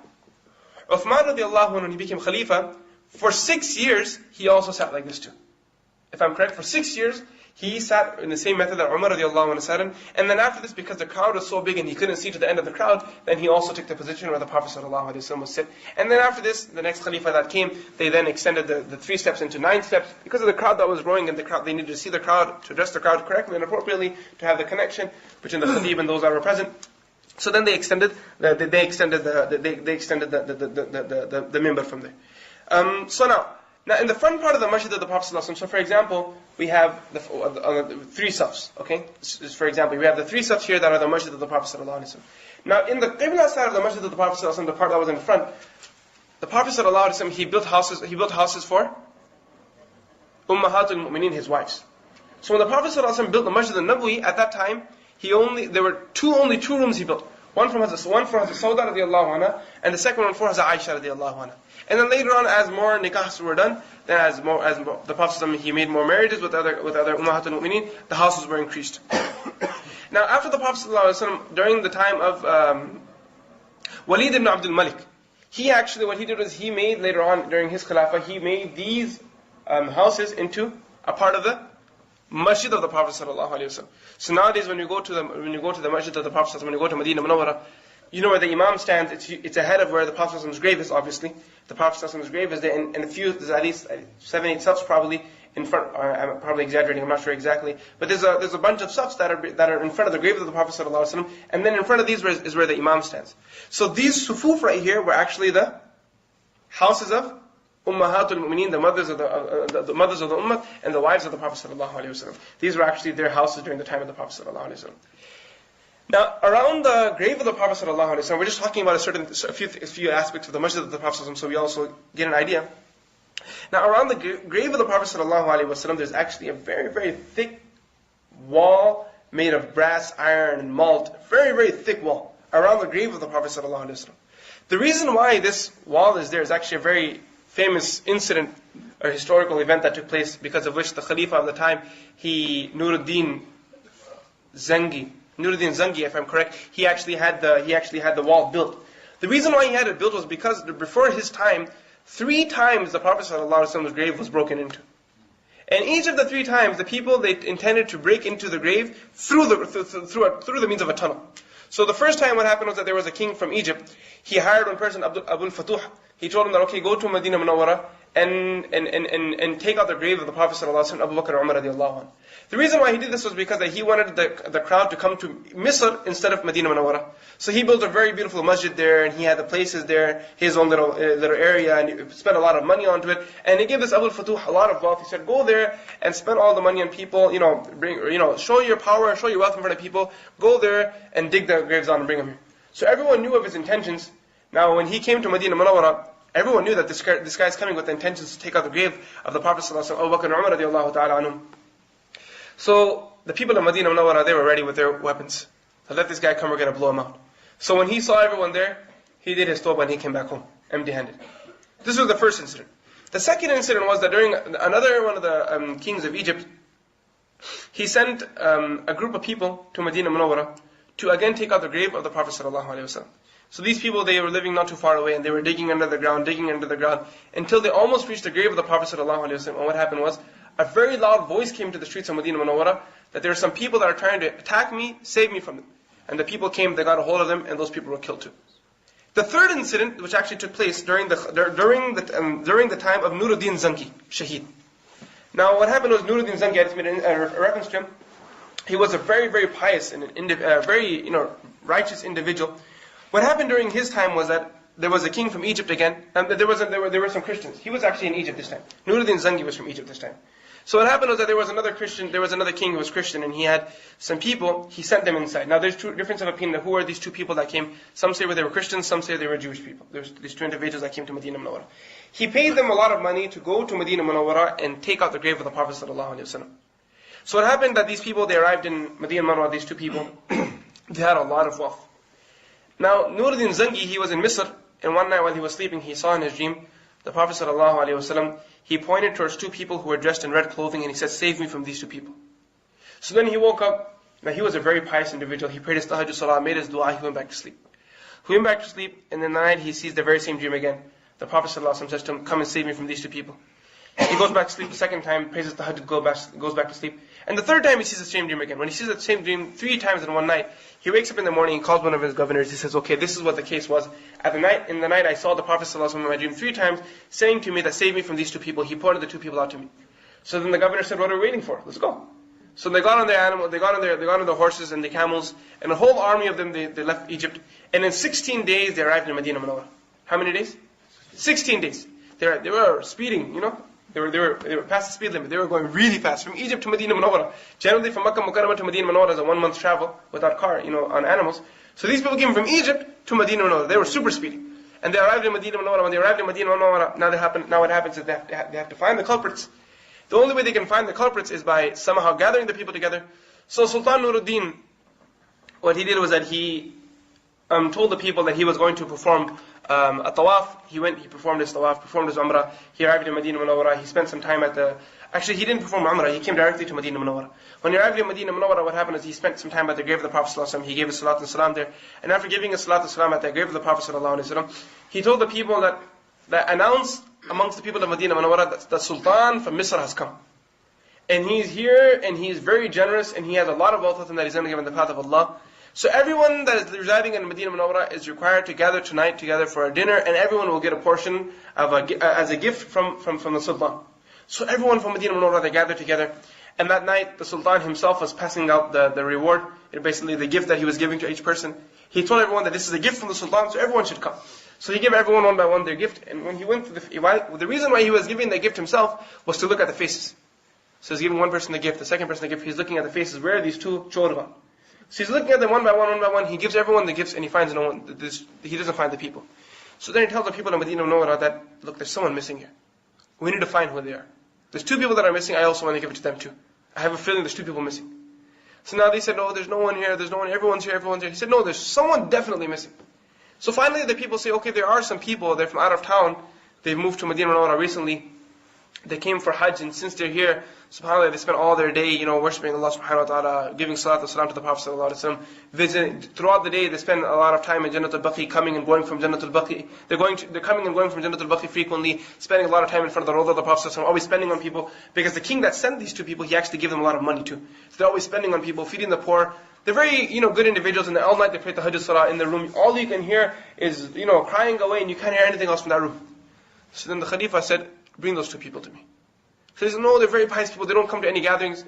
Uthman radiallahu anhu, when he became Khalifa, for 6 years, he also sat like this too. If I'm correct, for 6 years, he sat in the same method that Umar radiallahu anhu sat in. And then after this, because the crowd was so big and he couldn't see to the end of the crowd, then he also took the position where the Prophet sallallahu alaihi wasallam would sit. And then after this, the next Khalifa that came, they then extended the 3 steps into 9 steps. Because of the crowd that was growing and the crowd, they needed to see the crowd, to address the crowd correctly and appropriately, to have the connection between the Khatib and those that were present. So then they extended the mimbar from there. Now in the front part of the masjid of the Prophet ﷺ, so for example, we have the 3 safs, okay? For example, we have the 3 safs here that are the masjid of the Prophet ﷺ. Now in the Qibla side of the masjid of the Prophet ﷺ, the part that was in the front, the Prophet ﷺ, he built houses for Ummahatul Mu'mineen, his wives. So when the Prophet ﷺ built the Masjid Nabawi, at that time, there were only two rooms he built. One for Hazrat Sauda radiallahu anha, and the second one for Hazrat Aisha radiallahu anha. And then later on, as more nikahs were done, then as the Prophet he made more marriages with other Ummahatul Mu'mineen, the houses were increased. Now after the Prophet ﷺ, during the time of Walid ibn Abdul Malik, what he did was he made later on during his Khilafah, he made these houses into a part of the Masjid of the Prophet ﷺ. So nowadays when you go to the Masjid of the Prophet ﷺ, when you go to Medina Munawwara, you know where the Imam stands, it's ahead of where the Prophet ﷺ's grave is, obviously. The Prophet ﷺ's grave is there, and there's at least 7-8 safs probably in front, I'm probably exaggerating, I'm not sure exactly, but there's a bunch of safs that are in front of the grave of the Prophet ﷺ, and then in front of these is where the Imam stands. So these sufuf right here were actually the houses of Ummahatul Mu'mineen, the mothers of the Ummah, and the wives of the Prophet ﷺ. These were actually their houses during the time of the Prophet ﷺ. Now, around the grave of the Prophet ﷺ, we're just talking about a few aspects of the Masjid of the Prophet ﷺ, so we also get an idea. Now, around the grave of the Prophet ﷺ, there's actually a very, very thick wall made of brass, iron, and malt. Very, very thick wall around the grave of the Prophet ﷺ. The reason why this wall is there is actually a very famous incident or historical event that took place, because of which the Khalifa of the time, Nuruddin Zangi, if I'm correct, he actually had the wall built. The reason why he had it built was because before his time, 3 times the Prophet ﷺ's grave was broken into. And each of the 3 times, the people, they intended to break into the grave through the means of a tunnel. So the first time what happened was that there was a king from Egypt. He hired one person, Abul Fatuh. He told him that, okay, go to Medina Munawwara and take out the grave of the Prophet ﷺ, Abu Bakr and Umar radiallahu anhu. The reason why he did this was because that he wanted the crowd to come to Misr instead of Medina Munawwara. So he built a very beautiful masjid there, and he had the places there, his own little area, and he spent a lot of money onto it. And he gave this Abu Fatuh a lot of wealth. He said, go there and spend all the money on people, show your power, show your wealth in front of people. Go there and dig the graves out and bring them here. So everyone knew of his intentions. Now when he came to Medina Munawwara, everyone knew that this guy is coming with the intentions to take out the grave of the Prophet ﷺ, Abu Bakr and Umar radiallahu ta'ala anhum. So the people of Medina Munawwara, they were ready with their weapons. So let this guy come, we're going to blow him out. So when he saw everyone there, he did his tawbah and he came back home, empty-handed. This was the first incident. The second incident was that during another one of the kings of Egypt, he sent a group of people to Medina Munawwara to again take out the grave of the Prophet ﷺ. So these people, they were living not too far away, and they were digging under the ground, until they almost reached the grave of the Prophet ﷺ. And what happened was, a very loud voice came to the streets of Medina Munawwara, that there are some people that are trying to attack me, save me from them. And the people came, they got a hold of them, and those people were killed too. The third incident, which actually took place during the time of Nuruddin Zangi, Shaheed. Now what happened was, Nuruddin Zangi, I just made a reference to him. He was a very, very pious and very righteous individual. What happened during his time was that there was a king from Egypt again, and there were some Christians. He was actually in Egypt this time. Nuruddin Zangi was from Egypt this time. So what happened was that there was another king who was Christian, and he had some people, he sent them inside. Now there's two differences of opinion. Who are these 2 people that came? Some say they were Christians, some say they were Jewish people. There's these 2 individuals that came to Medina Munawwara. He paid them a lot of money to go to Medina Munawwara and take out the grave of the Prophet ﷺ. So what happened that these people, they arrived in Medina Munawwara, these 2 people, they had a lot of wealth. Now Nuruddin Zangi, he was in Misr, and one night while he was sleeping, he saw in his dream, the Prophet ﷺ, he pointed towards 2 people who were dressed in red clothing, and he said, save me from these 2 people. So then he woke up. Now he was a very pious individual. He prayed his tahajjud salah, made his dua, he went back to sleep. He went back to sleep, and in the night he sees the very same dream again. The Prophet ﷺ says to him, come and save me from these 2 people. He goes back to sleep the second time, prays his tahajjud, goes back to sleep. And the third time he sees the same dream again. When he sees the same dream 3 times in one night, he wakes up in the morning and calls one of his governors. He says, okay, this is what the case was. In the night I saw the Prophet ﷺ in my dream 3 times, saying to me that save me from these 2 people. He pointed the 2 people out to me. So then the governor said, what are we waiting for? Let's go. So they got on their animal, they got on the horses and the camels, and a whole army of them, they left Egypt. And in 16 days they arrived in Medina Munawwara. How many days? 16 days. They were speeding, They were past the speed limit. They were going really fast from Egypt to Medina Munawwara. Generally, from Makkah Mukarramah to Medina Munawwara is a 1-month travel without car, on animals. So these people came from Egypt to Medina Munawwara. They were super speedy, and they arrived in Medina Munawwara. When they arrived in Medina Munawwara, now what happens is they have to find the culprits. The only way they can find the culprits is by somehow gathering the people together. So Sultan Nuruddin, what he did was that he told the people that he was going to perform a tawaf. He performed his tawaf, performed his umrah. He arrived in Medina Munawwara. He spent some time actually he didn't perform umrah, he came directly to Medina Munawwara. When he arrived in Medina Munawwara, what happened is he spent some time at the grave of the Prophet ﷺ. He gave his salat and salam there. And after giving his salat and salam at the grave of the Prophet ﷺ, he told the people that announce amongst the people of Medina Munawwara that the Sultan from Misr has come. And he's here, and he's very generous, and he has a lot of wealth with him that he's going to give in the path of Allah. So everyone that is residing in Medina Munawwara is required to gather tonight together for a dinner, and everyone will get a portion as a gift from the Sultan. So everyone from Medina Munawwara, they gathered together, and that night the Sultan himself was passing out the reward, basically the gift that he was giving to each person. He told everyone that this is a gift from the Sultan, so everyone should come. So he gave everyone one by one their gift, and when he went to the reason why he was giving the gift himself was to look at the faces. So he's giving one person the gift, the second person the gift, he's looking at the faces, where are these 2 chorban? So he's looking at them one by one, he gives everyone the gifts and he finds no one, he doesn't find the people. So then he tells the people of Medina Munawwara that, look, there's someone missing here. We need to find who they are. There's 2 people that are missing, I also want to give it to them too. I have a feeling there's 2 people missing. So now they said, no, there's no one here, everyone's here. He said, no, there's someone definitely missing. So finally the people say, okay, there are some people, they're from out of town, they've moved to Medina Munawwara recently, They came for Hajj, and since they're here, subhanAllah, they spend all their day, worshipping Allah subhanahu wa ta'ala, giving salat and salam to the Prophet sallallahu alaihi wasallam, visiting. Throughout the day, they spend a lot of time in Jannat al-Baqi, coming and going from Jannat al-Baqi. They're coming and going from Jannat al-Baqi frequently, spending a lot of time in front of the Rawdah of the Prophet sallallahu alaihi wasallam, always spending on people, because the king that sent these two people, he actually gave them a lot of money too. So they're always spending on people, feeding the poor. They're very, good individuals, and all night they pray the Hajj salah in the room. All you can hear is, crying away, and you can't hear anything else from that room. So then the Khalifa said, bring those two people to me. So he said, no, they're very pious people, they don't come to any gatherings.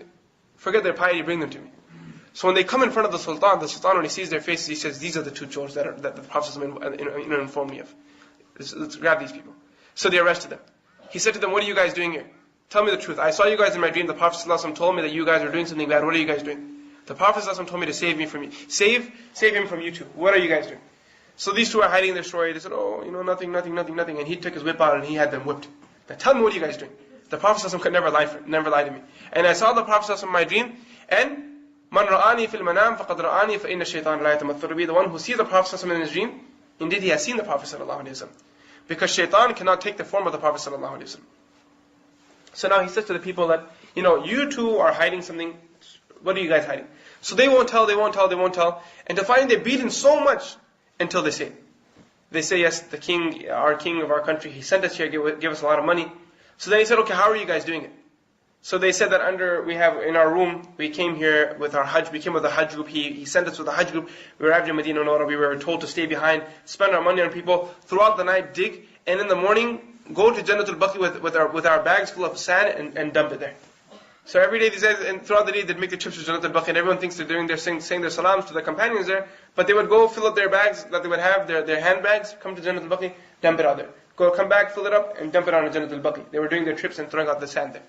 Forget their piety, bring them to me. So when they come in front of the Sultan, when he sees their faces, he says, these are the two chores that the Prophet informed me of. Let's grab these people. So they arrested them. He said to them, what are you guys doing here? Tell me the truth. I saw you guys in my dream. The Prophet ﷺ told me that you guys are doing something bad. What are you guys doing? The Prophet ﷺ told me to save me from you. Save him from you too. What are you guys doing? So these two are hiding their story. They said, oh, nothing. And he took his whip out and he had them whipped. Now tell me, what are you guys doing? The Prophet ﷺ could never lie to me. And I saw the Prophet ﷺ in my dream, and Man ra'ani fil manam faqad ra'ani fa inna shaytan la yatamatharu bi. The one who sees the Prophet ﷺ in his dream, indeed he has seen the Prophet ﷺ. Because shaitan cannot take the form of the Prophet ﷺ. So now he says to the people that, you two are hiding something. What are you guys hiding? So they won't tell. And to find they're beaten so much until they say. They say, yes, the king, our king of our country, he sent us here, give us a lot of money. So then he said, okay, how are you guys doing it? So they said that we have in our room, we came here with our Hajj, we came with a Hajj group, he sent us with a Hajj group, we were after Medina Munawwara, we were told to stay behind, spend our money on people, throughout the night dig, and in the morning, go to Jannat al-Baqi with our bags full of sand and dump it there. So every day these guys, and throughout the day they'd make the trips to Jannat al-Baqi, and everyone thinks they're doing saying their salams to the companions there, but they would go fill up their bags that they would have, their handbags, come to Jannat al-Baqi, dump it out there. Come back, fill it up, and dump it on Jannat al-Baqi. They were doing their trips and throwing out the sand there.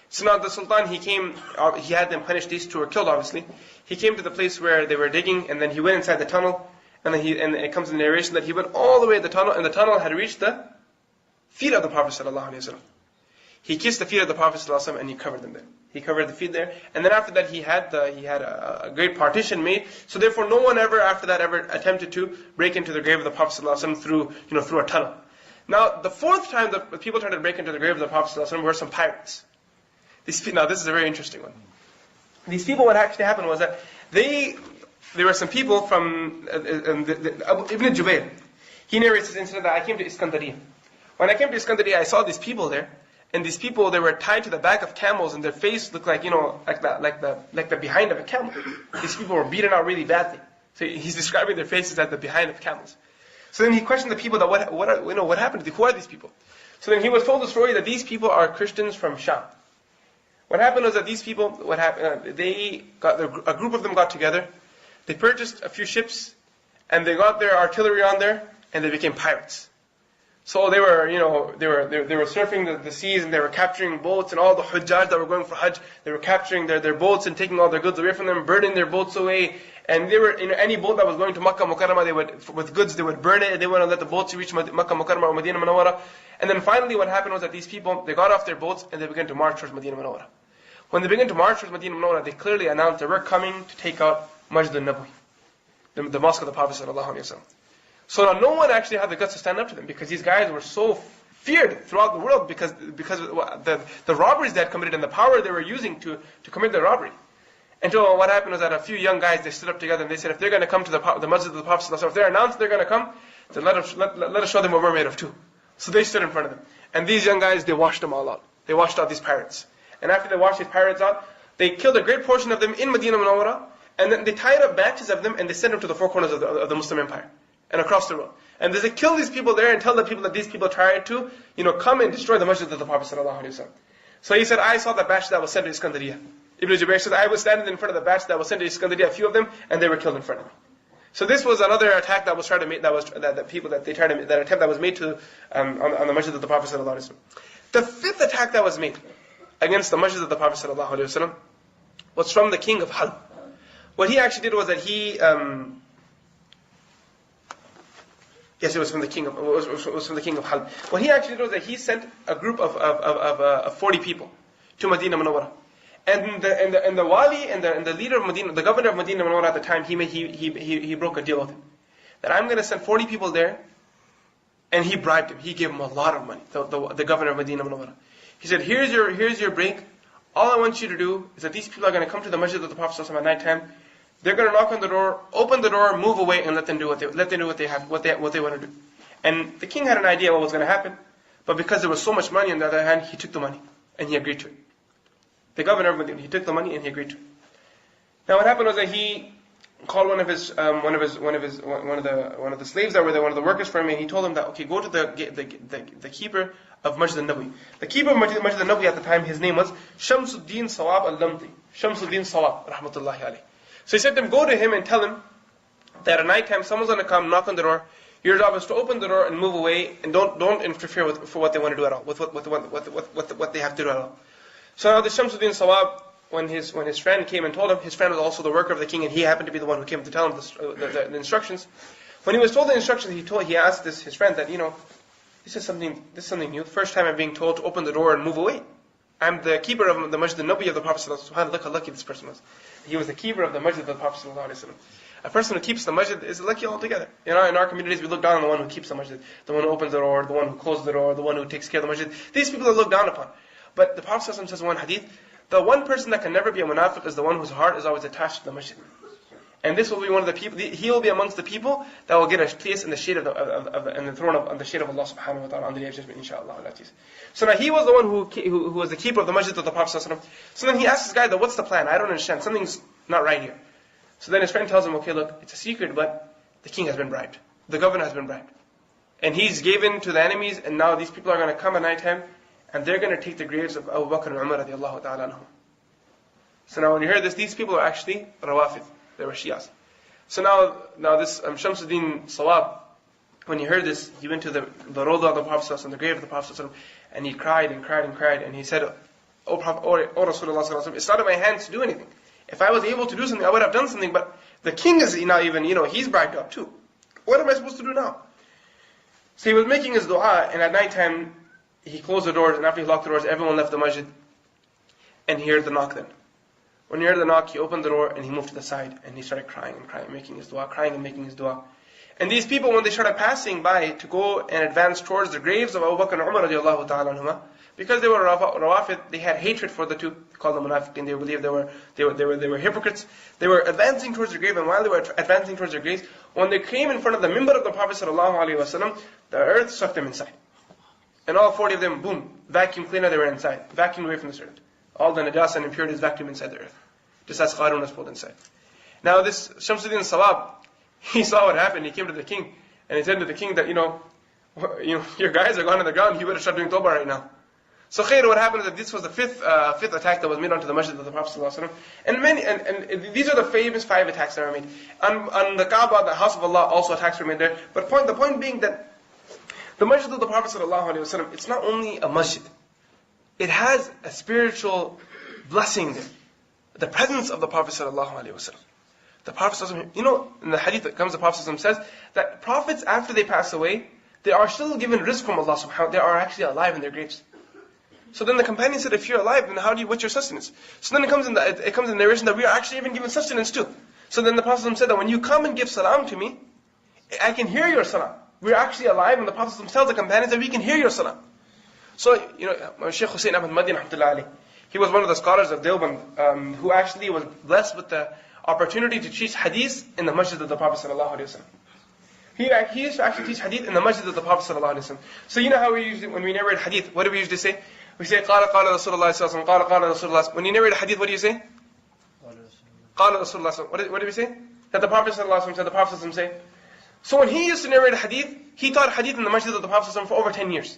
So now the Sultan, he came, he had them punished, these two were killed obviously. He came to the place where they were digging, and then he went inside the tunnel, and then it comes in the narration that he went all the way to the tunnel, and the tunnel had reached the feet of the Prophet ﷺ. He kissed the feet of the Prophet ﷺ and he covered them there. He covered the feet there, and then after that he had a great partition made. So therefore no one after that ever attempted to break into the grave of the Prophet ﷺ through a tunnel. Now, the fourth time that people tried to break into the grave of the Prophet ﷺ were some pirates. Now, this is a very interesting one. These people, what actually happened was that there were some people from Ibn Jubayr. He narrates this incident that I came to Iskandariya. When I came to Iskandariya, I saw these people there, and these people, they were tied to the back of camels, and their face looked like the behind of a camel. These people were beaten out really badly. So he's describing their faces as the behind of camels. So then he questioned the people that what happened to them? Who are these people? So then he was told the story that these people are Christians from Sham. What happened was that these people, a group of them got together, they purchased a few ships, and they got their artillery on there, and they became pirates. So they were surfing the seas, and they were capturing boats, and all the Hujjaj that were going for Hajj, they were capturing their boats and taking all their goods away from them, burning their boats away. And they were in any boat that was going to Makkah Mukarramah, with goods, they would burn it, and they wouldn't let the boats reach Makkah Mukarramah or Medina Munawwara. And then finally what happened was that these people, they got off their boats and they began to march towards Medina Munawwara. When they began to march towards Medina Munawwara, they clearly announced that we're coming to take out Masjid Nabawi, the mosque of the Prophet ﷺ. So now no one actually had the guts to stand up to them, because these guys were so feared throughout the world because of the robberies they had committed and the power they were using to commit the robbery. Until what happened was that a few young guys, they stood up together and they said, if they're going to come to the Masjid of the Prophet ﷺ, if they're announced they're going to come, then let us show them what we're made of too. So they stood in front of them. And these young guys, they washed them all out. They washed out these pirates. And after they washed these pirates out, they killed a great portion of them in Medina Munawwara, and then they tied up batches of them and they sent them to the four corners of the Muslim empire and across the world. And they said, kill these people there and tell the people that these people tried to, come and destroy the Masjid of the Prophet ﷺ. So he said, I saw the batch that was sent to Iskandariya. Ibn Jubayr said, I was standing in front of the batch that was sent to Iskandariya, a few of them, and they were killed in front of me. So this was another attack that was tried to make, that attempt that was made to on the Masjid of the Prophet ﷺ. The fifth attack that was made against the Masjid of the Prophet ﷺ was from the king of Halb. What he actually did was that he it was from the king of Halb. What he actually did was that he sent a group of 40 people to Medina Munawwara. And the wali and the leader of Medina, the governor of Medina Munawwara at the time, he broke a deal with him that I'm going to send 40 people there, and he bribed him. He gave him a lot of money. The governor of Medina Munawwara, He said, here's your break. All I want you to do is that these people are going to come to the Masjid of the Prophet ﷺ at night time. They're going to knock on the door, open the door, move away, and let them do what they want to do. And the king had an idea what was going to happen, but because there was so much money on the other hand, he took the money and he agreed to it. The governor, he took the money and he agreed to it. Now what happened was that he called one of the slaves that were there, one of the workers for him, and he told him that, okay, go to the keeper of Masjid Nabawi. The keeper of Masjid Nabawi at the time, his name was Shamsuddin Sawab al-Lamti. Shamsuddin Sawab, rahmatullahi alayhi. So he said to him, go to him and tell him that at night time someone's going to come, knock on the door. Your job is to open the door and move away, and don't interfere for what they want to do at all, with what they have to do at all. So now the Shamsuddin Sawab, when his friend came and told him, his friend was also the worker of the king, and he happened to be the one who came to tell him the instructions. When he was told the instructions, he asked his friend that, this is something new. First time I'm being told to open the door and move away. I'm the keeper of the Masjid Nabawi of the Prophet ﷺ. SubhanAllah, look how lucky this person was. He was the keeper of the Masjid of the Prophet ﷺ. A person who keeps the Masjid is lucky altogether. In our communities, we look down on the one who keeps the Masjid, the one who opens the door, the one who closes the door, the one who takes care of the Masjid. These people are looked down upon. But the Prophet ﷺ says in one hadith, the one person that can never be a munafiq is the one whose heart is always attached to the Masjid. And this will be one of the people, he will be amongst the people that will get a place in the shade of the throne of the shade of Allah subhanahu wa ta'ala on the day of judgment, inshallah. So now he was the one who was the keeper of the Masjid of the Prophet ﷺ. So then he asked this guy, what's the plan? I don't understand. Something's not right here. So then his friend tells him, okay, look, it's a secret, but the king has been bribed. The governor has been bribed. And he's given to the enemies, and now these people are going to come at night time, and they're going to take the graves of Abu Bakr and Umar radiallahu ta'ala anhum. So now when you hear this, these people are actually Rawafid. They were Shias. So now this Shamsuddin Sawab, when he heard this, he went to the Rawda of the Prophet ﷺ, the grave of the Prophet ﷺ, and he cried and cried and cried, and he said, O Rasulullah ﷺ, it's not in my hands to do anything. If I was able to do something, I would have done something, but the king is now even, he's bribed up too. What am I supposed to do now? So he was making his dua, and at night time, he closed the doors, and after he locked the doors, everyone left the masjid, and he heard the knock then. When he heard the knock, he opened the door, and he moved to the side, and he started crying and crying, making his dua, crying and making his dua. And these people, when they started passing by to go and advance towards the graves of Abu Bakr and Umar radiallahu ta'ala anhuma, because they were Rawafid, they had hatred for the two. They called them munafiqin. They believed they were hypocrites. They were advancing towards the grave, and while they were advancing towards their graves, when they came in front of the mimbar of the Prophet ﷺ, the earth sucked them inside. And all 40 of them, boom, vacuum cleaner, they were inside, vacuumed away from this earth. All the najas and impurities vacuumed inside the earth, just as Qarun was pulled inside. Now this Shamsuddin Sawab, he saw what happened. He came to the king, and he said to the king that, your guys are gone on the ground. You better start doing tawbah right now. So khair, what happened is that this was the fifth attack that was made onto the Masjid of the Prophet ﷺ. And these are the famous 5 attacks that were made. On the Kaaba, the house of Allah, also attacks were made there. But the point being that the Masjid of the Prophet ﷺ, it's not only a masjid. It has a spiritual blessing there. The presence of the Prophet ﷺ. The Prophet ﷺ, in the hadith that comes, the Prophet ﷺ says that prophets, after they pass away, they are still given rizq from Allah subhanahu wa ta'ala. They are actually alive in their graves. So then the companion said, if you're alive, then what's your sustenance? So then it comes in the narration that we are actually even given sustenance too. So then the Prophet ﷺ said that when you come and give salam to me, I can hear your salam. We're actually alive, and the Prophet ﷺ tells the companions that we can hear your salam. So, Shaykh Hussain Ahmad Madin, he was one of the scholars of Deoband, who actually was blessed with the opportunity to teach hadith in the Masjid of the Prophet ﷺ. He used to actually teach hadith in the Masjid of the Prophet ﷺ. So how we usually, when we narrate hadith, what do we usually say? We say, قال Rasulullah sallallahu alaihi wasallam, قال Rasulullah. When you narrate a hadith, what do you say? قال Rasulullah. What do we say? That the Prophet sallallahu alaihi wasallam said, the Prophet sallallahu alaihi wasallam say. So when he used to narrate a hadith, he taught hadith in the Masjid of the Prophet sallallahu alaihi wasallam for over 10 years.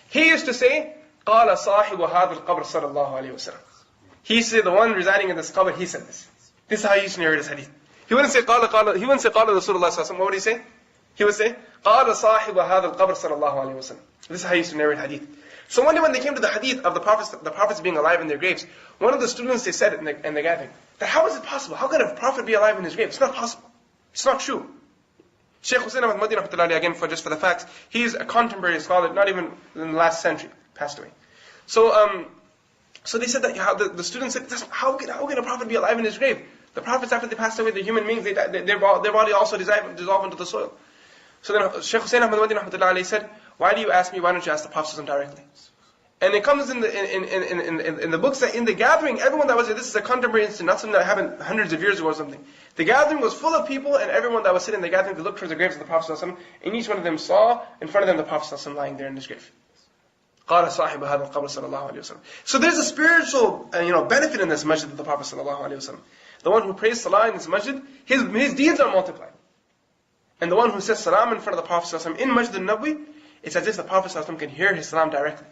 He used to say, قال صاحب هذا القبر صلى الله عليه وسلم. He used to say, the one residing in this qabr, he said this. This is how he used to narrate his hadith. He wouldn't say, he wouldn't say, قال Rasulullah sallallahu alaihi wasallam. What would he say? He would say, قال صاحب هذا القبر صلى الله عليه وسلم. This is how he used to narrate hadith. So one day when they came to the hadith of the prophets being alive in their graves, one of the students, they said in the gathering, that how is it possible? How can a prophet be alive in his grave? It's not possible. It's not true. Shaykh Hussain Ahmad Madin, again, for the facts, he's a contemporary scholar, not even in the last century, passed away. So they said that the students said, how can a prophet be alive in his grave? The prophets, after they passed away, the human beings, their body also dissolve into the soil. So then Shaykh Hussain Ahmad Madin said, why do you ask me? Why don't you ask the Prophet directly? And it comes in the books that in the gathering, everyone that was there, this is a contemporary incident, not something that happened hundreds of years ago or something. The gathering was full of people, and everyone that was sitting in the gathering, they looked towards the graves of the Prophet ﷺ, and each one of them saw in front of them the Prophet ﷺ lying there in his grave. قال صاحب هذا القبر صلى الله عليه وسلم. So there's a spiritual benefit in this masjid of the Prophet صلى الله عليه وسلم. The one who prays salah in this masjid, his deeds are multiplied. And the one who says salam in front of the Prophet ﷺ in Masjid Nabawi, it's as if the Prophet ﷺ can hear his salam directly.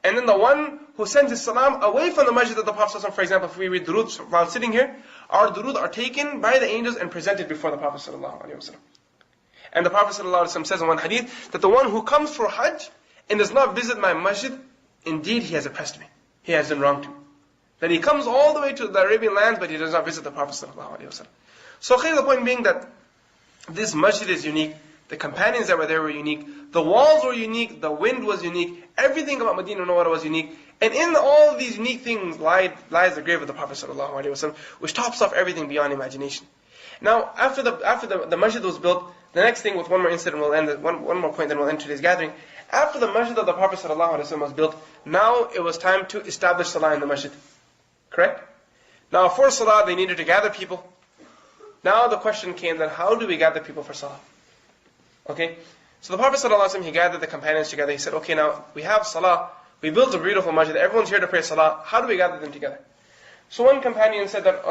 And then the one who sends his salam away from the masjid of the Prophet ﷺ, for example, if we read durood while sitting here, our durood are taken by the angels and presented before the Prophet ﷺ. And the Prophet ﷺ says in one hadith that the one who comes for Hajj and does not visit my masjid, indeed he has oppressed me. He has done wrong to me. That he comes all the way to the Arabian lands, but he does not visit the Prophet ﷺ. So the point being that this masjid is unique. The companions that were there were unique. The walls were unique. The wind was unique. Everything about Medina Munawwara was unique. And in all of these unique things lies the grave of the Prophet ﷺ, which tops off everything beyond imagination. Now, after the masjid was built, the next thing with one more incident, we'll end one more point, then we'll end today's gathering. After the masjid of the Prophet ﷺ was built, now it was time to establish salah in the masjid. Correct? Now, for salah, they needed to gather people. Now the question came that how do we gather people for salah? Okay, so the Prophet ﷺ, he gathered the companions together. He said, okay, now we have salah. We built a beautiful masjid. Everyone's here to pray salah. How do we gather them together? So one companion said that,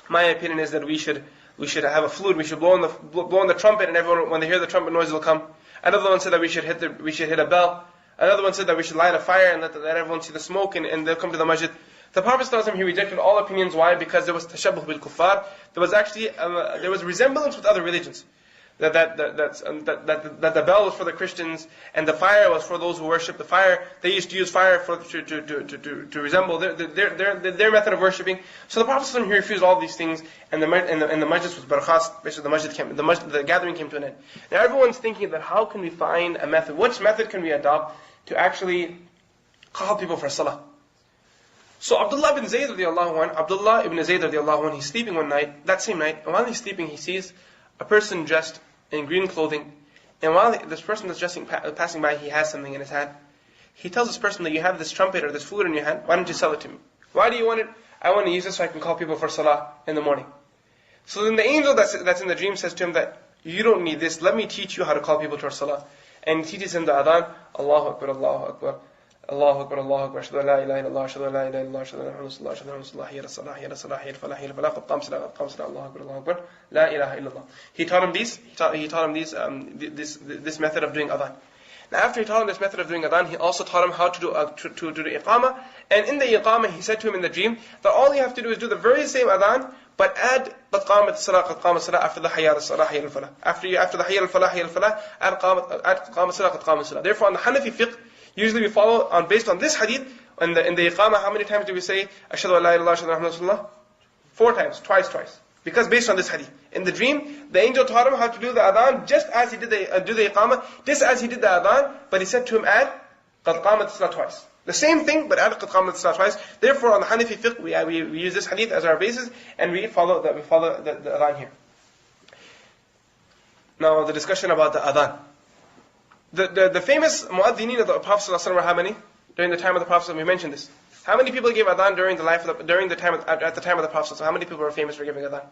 my opinion is that we should have a flute. We should blow on the trumpet, and everyone, when they hear the trumpet noise, will come. Another one said that we should hit a bell. Another one said that we should light a fire and let everyone see the smoke, and they'll come to the masjid. The Prophet ﷺ, he rejected all opinions. Why? Because there was tashabbuh bil kuffar. There was actually there was resemblance with other religions. That the bell was for the Christians and the fire was for those who worship the fire. They used to use fire to resemble their method of worshipping. So the Prophet ﷺ, he refused all these things, and the majlis was barkhast. Basically, the gathering came to an end. Now everyone's thinking that how can we find a method? Which method can we adopt to actually call people for salah? So Abdullah ibn Zayd radiallahu anh, he's sleeping one night, that same night, and while he's sleeping, he sees a person dressed in green clothing, and while this person that's passing by, he has something in his hand. He tells this person that you have this trumpet or this flute in your hand, why don't you sell it to me? Why do you want it? I want to use it so I can call people for salah in the morning. So then the angel that's in the dream says to him that, you don't need this, let me teach you how to call people to our salah. And he teaches him the adhan, Allahu Akbar, Allahu Akbar. Allahu Akbar, Allahu Akbar, Ashhadu an la ilaha illallah, Ashhadu an la ilaha illallah, Ashhadu anna Muhammadan Rasulullah, Ashhadu anna Rasulullah, Hayya as-salah, Hayya as-salah, Hayya al-falah, Hayya al-falah, qad qamat salah, qad qamat salah, Allahu Akbar, Allahu Akbar, la ilaha illallah. He taught him these. He taught him this method of doing adhan. Now after he taught him this method of doing adhan, he also taught him how to do the iqamah. And in the iqamah, he said to him in the dream that all you have to do is do the very same adhan, but add qad qamat salah, qad qamat salah after the Hayya as-salah, Hayya al-falah. After the Hayya al-falah, Hayya al-falah, add qad qamat salah, qad qamat salah. Therefore, on the Hanafi fiqh, usually we follow based on this hadith. In the iqamah, how many times do we say Ashhadu an la ilaha illallah, Ashhadu anna Muhammadan Rasulullah? 4 times, twice. Because based on this hadith. In the dream, the angel taught him how to do the adhan just as he did do the iqamah, just as he did the adhan, but he said to him, add qad qamat salah twice. The same thing, but add qad qamat salah twice. Therefore, on the Hanafi fiqh, we use this hadith as our basis, and we follow the adhan here. Now, the discussion about the adhan. The famous mu'adhdhinin of the Prophet ﷺ were how many? During the time of the Prophet, we mentioned this. How many people gave adhan at the time of the Prophet? How many people were famous for giving adhan?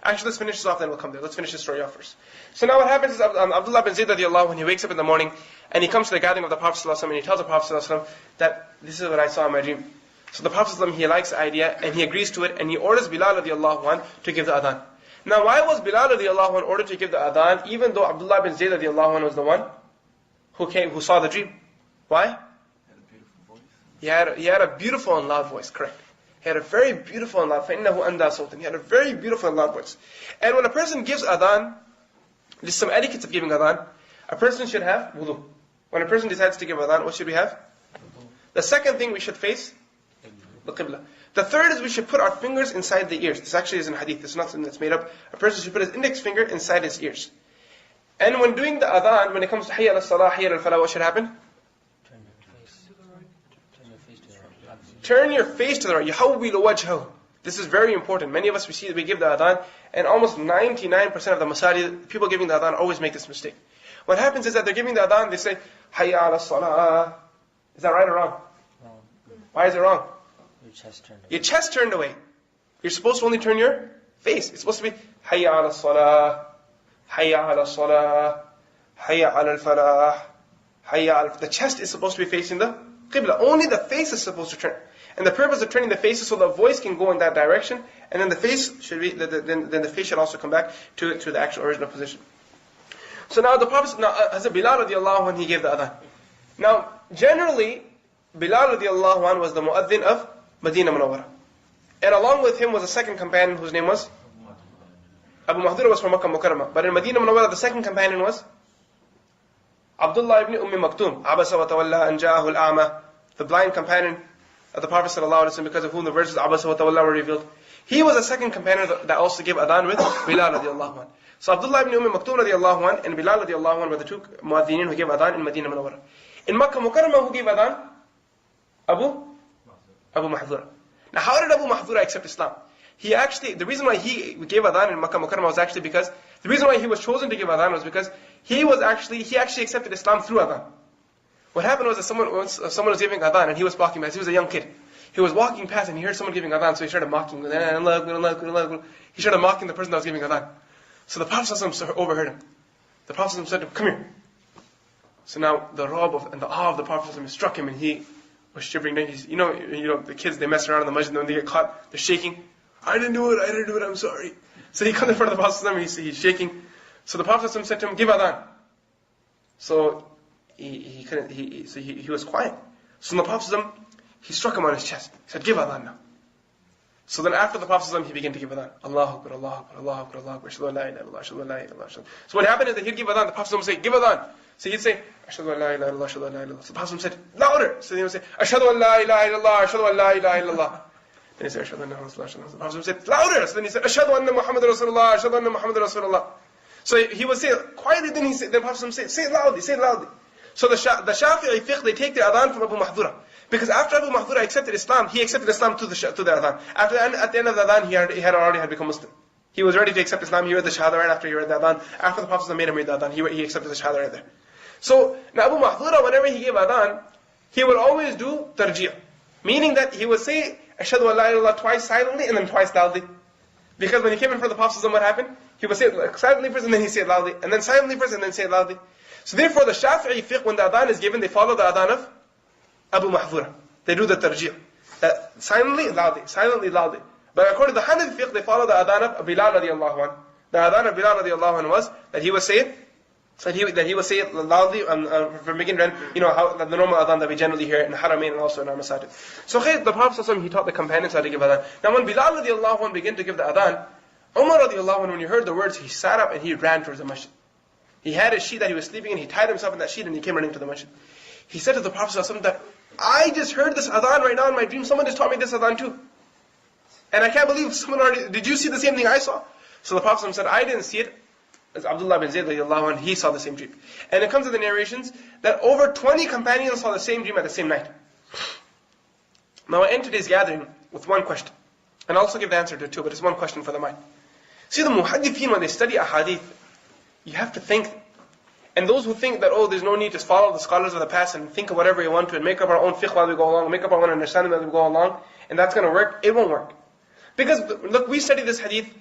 Actually, let's finish this off, then we'll come there. Let's finish this story off first. So now what happens is Abdullah bin Zayd radiallahu, when he wakes up in the morning and he comes to the gathering of the Prophet ﷺ, and he tells the Prophet ﷺ that this is what I saw in my dream. So the Prophet ﷺ, he likes the idea and he agrees to it, and he orders Bilal radiallahu to give the adhan. Now why was Bilal radiallahu ordered to give the adhan, even though Abdullah bin Zayd radiallahu was the one who saw the dream? Why? He had a beautiful and loud voice, correct. He had a very beautiful and loud voice. فَإِنَّهُ أَنْدَى صَوْتٍ. He had a very beautiful and loud voice. And when a person gives adhan, there's some etiquettes of giving adhan. A person should have wudu. When a person decides to give adhan, what should we have? The second thing, we should face the qibla. The third is we should put our fingers inside the ears. This actually is in hadith. This is not something that's made up. A person should put his index finger inside his ears. And when doing the adhan, when it comes to Hayya as-salah, Hayya al-falah, what should happen? Turn your face to the right. يَحَوِّلُ وَجْهَهُ. This is very important. Many of us, we give the adhan, and almost 99% of the masajid, people giving the adhan always make this mistake. What happens is that they're giving the adhan, they say, Hayya ala salah, Is that right or wrong? Wrong. Why is it wrong? Your chest turned away. Your chest turned away. You're supposed to only turn your face. It's supposed to be Hayya ala salah, Hayya ala salah, Hayya ala falah, Hayya ala. The chest is supposed to be facing the Qibla. Only the face is supposed to turn. And the purpose of turning the face is so the voice can go in that direction, and then the face should be then the face should also come back to the actual original position. So now the Prophet, Hazrat Bilal radiallahu anhu, he gave the adhan. Now generally, Bilal radiallahu anhu was the muaddin of Medina Munawwara. And along with him was a second companion whose name was Abu Mahdura, was from Makkah Mukarramah. But in Medina Munawwara, the second companion was Abdullah ibn Maktum, Abasa wa tawalla an ja'ahu al-a'ma, the blind companion of the Prophet ﷺ, because of whom the verses Abasa wa tawalla were revealed. He was a second companion that also gave adhan with Bilal radiallahu anhu. So Abdullah ibn Maktum radiallahu anhu and Bilal radiallahu anhu were the two muadhdinin who gave adhan in Medina Munawwara. In Makkah Mukarramah, who gave adhan? Abu Mahdura. Now, how did Abu Mahdura accept Islam? He actually, the reason why he gave adhan in Makkah Mukarramah was actually because, the reason why he was chosen to give adhan was because he actually accepted Islam through adhan. What happened was that someone was giving adhan and he was walking past. He was a young kid. He was walking past and he heard someone giving adhan, so he started mocking. He started mocking the person that was giving adhan. So the Prophet ﷺ overheard him. The Prophet ﷺ said to him, "Come here." So now the robe and the awe of the Prophet ﷺ struck him, and he was shivering. You know, the kids, they mess around in the masjid, and when they get caught, they're shaking. I didn't do it, I'm sorry. So he comes in front of the Prophet ﷺ, he's shaking. So the Prophet ﷺ said to him, "Give adhan." So he was quiet. So the Prophet ﷺ, he struck him on his chest. He said, "Give adhan now." So then after the Prophet ﷺ, he began to give adhan. Allahu Akbar, Allahu Akbar, Allahu Akbar, Allahu Akbar, Ashhadu an la ilaha illallah, Ashhadu an la ilaha illallah. So what happened is that he'd give adhan, the Prophet ﷺ would say, "Give adhan." So he'd say, "Ashhadu an la ilaha illallah, Ashhadu an la ilaha illallah." So the Prophet ﷺ said, "Louder." So he would say, "Ashhadu an la ilaha illallah, Ashhadu an la ilaha illallah." Then he said, "Ashhadu anna Muhammadan Rasulullah." The Prophet ﷺ said, "Louder." So then he said, "Ashhadu anna Muhammadan Rasulullah, Ashhadu anna Muhammadan Rasulullah." So he would say quietly, then the Prophet ﷺ said, "Say it loudly, say it loudly." So the Shafi'i fiqh, they take the adhan from Abu Mahdura. Because after Abu Mahdura accepted Islam, he accepted Islam to the adhan. At the end of the adhan, he had already become Muslim. He was ready to accept Islam. He read the Shahada right after he read the adhan. After the Prophet made him read the adhan, he accepted the Shahada right there. So now Abu Mahdura, whenever he gave adhan, he would always do tarjih. Meaning that he would say Ashhadu an la ilaha illallah twice silently and then twice loudly. Because when he came in front of the Prophet, what happened? He would say it silently first and then he say it loudly. And then silently first and then say it loudly. So therefore the Shafi'i fiqh, when the adhan is given, they follow the adhan of Abu Mahdura. They do the tarjih. Silently, loudly, silently, loudly. But according to the Hanafi fiqh, they follow the adhan of Bilal radiallahu anhu. The adhan of Bilal radiallahu anhu was that he would say it, that he would say it loudly from beginning to end, how the normal adhan that we generally hear in Haramain and also in our masajid. So the Prophet ﷺ, he taught the companions how to give adhan. Now when Bilal radiallahu anhu began to give the adhan, Umar radiallahu anhu, when he heard the words, he sat up and he ran towards the masjid. He had a sheet that he was sleeping in, he tied himself in that sheet and he came running to the masjid. He said to the Prophet ﷺ that, "I just heard this adhan right now in my dream. Someone just taught me this adhan too. And I can't believe someone already, did you see the same thing I saw?" So the Prophet ﷺ said, "I didn't see it." As Abdullah bin Zayd radiallahu anhu, he saw the same dream. And it comes in the narrations that over 20 companions saw the same dream at the same night. Now I end today's gathering with one question. And I'll also give the answer to two, but it's one question for the mind. See, the muhaddithin, when they study ahadith, you have to think. And those who think that, there's no need to follow the scholars of the past and think of whatever we want to and make up our own fiqh while we go along, make up our own understanding while we go along, and that's going to work, it won't work. Because, look, we study this hadith.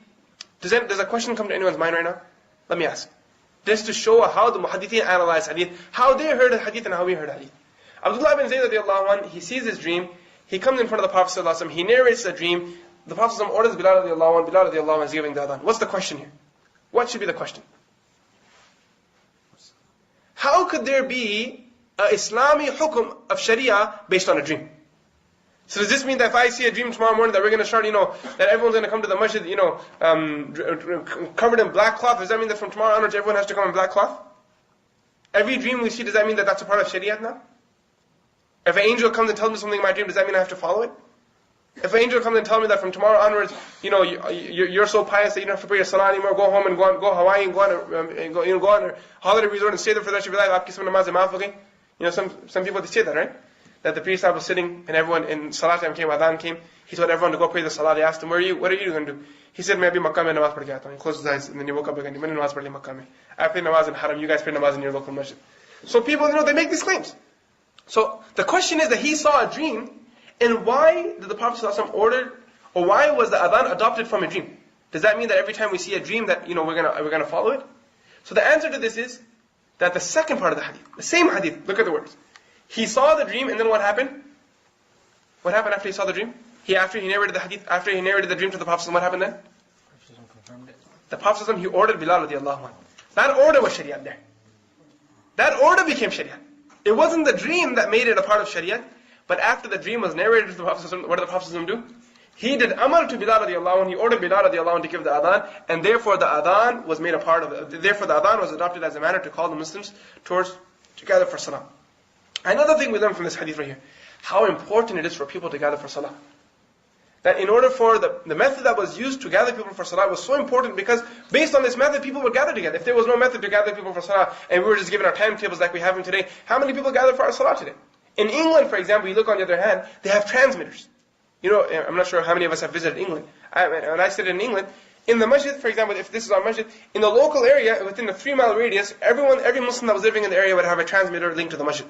Does a question come to anyone's mind right now? Let me ask. Just to show how the muhaddithin analyze hadith, how they heard hadith and how we heard hadith. Abdullah bin Zayd radiallahu anhu, he sees his dream, he comes in front of the Prophet sallallahu alaihi wasallam, he narrates the dream, the Prophet sallallahu alaihi wasallam orders Bilal radiallahu anhu is giving the adhan. What's the question here? What should be the question? How could there be an Islamic hukum of Sharia based on a dream? So does this mean that if I see a dream tomorrow morning that we're going to start, that everyone's going to come to the masjid, covered in black cloth? Does that mean that from tomorrow onwards everyone has to come in black cloth? Every dream we see, does that mean that that's a part of Sharia now? If an angel comes and tells me something in my dream, does that mean I have to follow it? If an angel comes and tells me that from tomorrow onwards, you're so pious that you don't have to pray your salah anymore, go home and go Hawaii and go on a holiday resort and stay there for the rest of your life, some people, they say that, right? That the priest was sitting and everyone in salat time came, adhan came, he told everyone to go pray the salah. They asked him, what are you going to do? He said, "Maybe Makkah mein namaz padh ke aata hu." He closed his eyes and then he woke up again. "Maine namaz padh li Makkah mein. I pray namaz in Haram, you guys pray namaz in your local masjid." So people, they make these claims. So the question is that he saw a dream, and why did the Prophet ﷺ order, or why was the adhan adopted from a dream? Does that mean that every time we see a dream that we're gonna follow it? So the answer to this is that the second part of the hadith, the same hadith, look at the words. He saw the dream, and then what happened? What happened after he saw the dream? After he narrated the dream to the Prophet, what happened then? The Prophet, he ordered Bilal radiallahu anhu. That order was Sharia there. That order became Sharia. It wasn't the dream that made it a part of Sharia, but after the dream was narrated to the Prophet, what did the Prophet do? He did amal to Bilal radiallahu anhu. He ordered Bilal radiallahu anhu to give the adhan, and therefore the adhan was made a part of it. Therefore the adhan was adopted as a manner to call the Muslims to gather for salah. Another thing we learn from this hadith right here, how important it is for people to gather for salah. That in order for the method that was used to gather people for salah was so important, because based on this method people would gather together. If there was no method to gather people for salah and we were just given our timetables like we have them today, how many people gather for our salah today? In England, for example, you look on the other hand, they have transmitters. I'm not sure how many of us have visited England. When I stayed in England, in the masjid, for example, if this is our masjid, in the local area, within a 3-mile radius, every Muslim that was living in the area would have a transmitter linked to the masjid.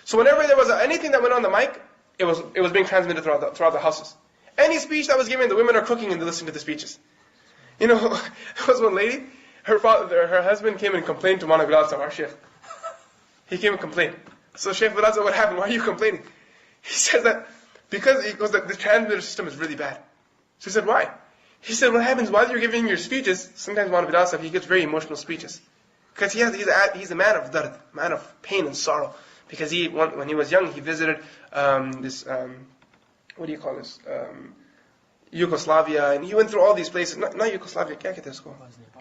So whenever there was anything that went on the mic, it was being transmitted throughout the houses. Any speech that was given, the women are cooking and they listening to the speeches. There was one lady, her husband came and complained to Mana Bilal, our Shaykh. He came and complained. So Shaykh Bilal said, what happened? Why are you complaining? He said that, because the transmitter system is really bad. So he said, why? He said, what happens while you're giving your speeches, sometimes Mana Bilal said, he gives very emotional speeches. Because he's a man of dard, man of pain and sorrow. Because when he was young, he visited Yugoslavia, and he went through all these places. Not Yugoslavia,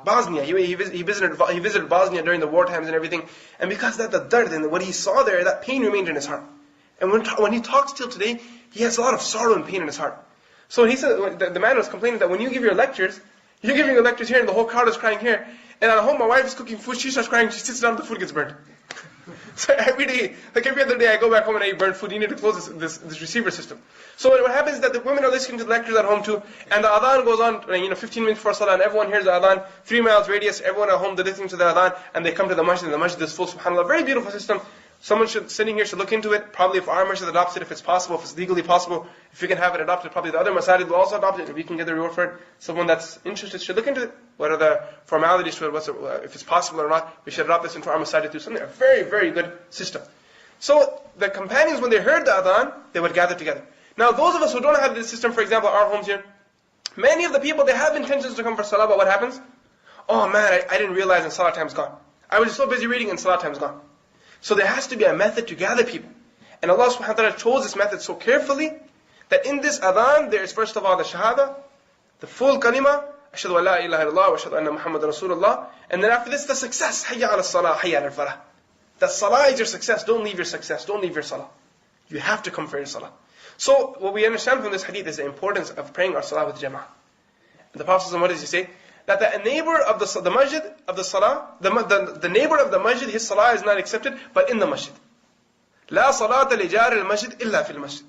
Bosnia. He visited Bosnia during the war times and everything. And because of that, the dard and what he saw there, that pain remained in his heart. And when he talks till today, he has a lot of sorrow and pain in his heart. So he said, the man was complaining that when you give your lectures, you're giving your lectures here, and the whole crowd is crying here. And at home, my wife is cooking food, she starts crying, she sits down, the food gets burnt. So every day, like every other day, I go back home and I eat burnt food. You need to close this receiver system. So what happens is that the women are listening to the lectures at home too, and the adhan goes on, 15 minutes before salah, and everyone hears the adhan, 3 miles radius, everyone at home, they're listening to the adhan, and they come to the masjid, and the masjid is full, subhanAllah. Very beautiful system. Someone sitting here should look into it. Probably if our masjid adopts it, if it's possible, if it's legally possible, if we can have it adopted, probably the other masajid will also adopt it, if we can get the reward for it. Someone that's interested should look into it. What are the formalities to it, if it's possible or not. We should adopt this into our masajid too. Something, a very, very good system. So the companions, when they heard the adhan, they would gather together. Now those of us who don't have this system, for example, our homes here, many of the people, they have intentions to come for salah, but what happens? Oh man, I didn't realize and salah time's gone. I was so busy reading and salah time's gone. So there has to be a method to gather people. And Allah subhanahu wa ta'ala chose this method so carefully, that in this adhan, there is first of all the shahada, the full kalima, ashhadu an la ilaha illallah wa ashhadu anna Muhammadan Rasulullah, and then after this, the success, hayya ala salah, hayya ala falah. That salah is your success, don't leave your success, don't leave your salah. You have to come for your salah. So what we understand from this hadith is the importance of praying our salah with jama'ah. And the Prophet, what does he say? That the neighbor of the masjid of the salah, the neighbor of the masjid, his salah is not accepted, but in the masjid. La salata li jari al-masjid illa fil masjid.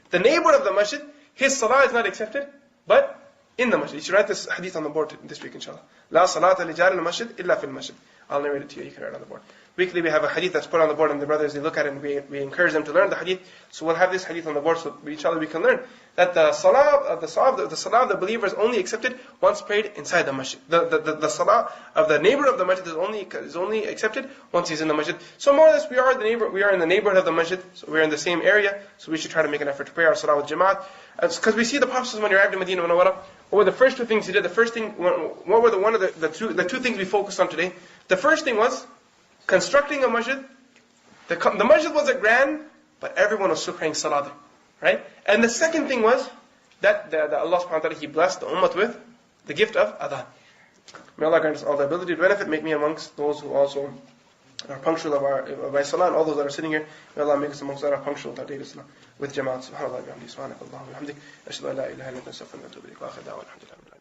The neighbor of the masjid, his salah is not accepted, but in the masjid. You should write this hadith on the board this week, inshallah. La salata li jari al-masjid illa fil masjid. I'll narrate it to you, you can write it on the board. Weekly we have a hadith that's put on the board, and the brothers, they look at it, and we encourage them to learn the hadith. So we'll have this hadith on the board, so inshallah we can learn that the salah of the believer is only accepted once prayed inside the masjid. The salah of the neighbor of the masjid is only accepted once he's in the masjid. So more or less, we are in the neighborhood of the masjid, so we're in the same area, so we should try to make an effort to pray our salah with jama'at. Because we see the Prophet, when he arrived in Medina Munawwara, what were the first two things he did? The first thing, what were the two things we focused on today? The first thing was constructing a masjid. The masjid wasn't grand, but everyone was still praying salah there, right? And the second thing was that Allah subhanahu wa ta'ala, He blessed the ummah with the gift of adhan. May Allah grant us all the ability to benefit. Make me amongst those who also are punctual of our salah, and all those that are sitting here. May Allah make us amongst those that are punctual with our daily salah with jama'at. Subhanallah wa bihamdihi, subhanakallah wa bihamdik, ashhadu an la ilaha illa anta, astaghfiruka wa atubu ilayk. Wa akhir da'wana alhamdulillah.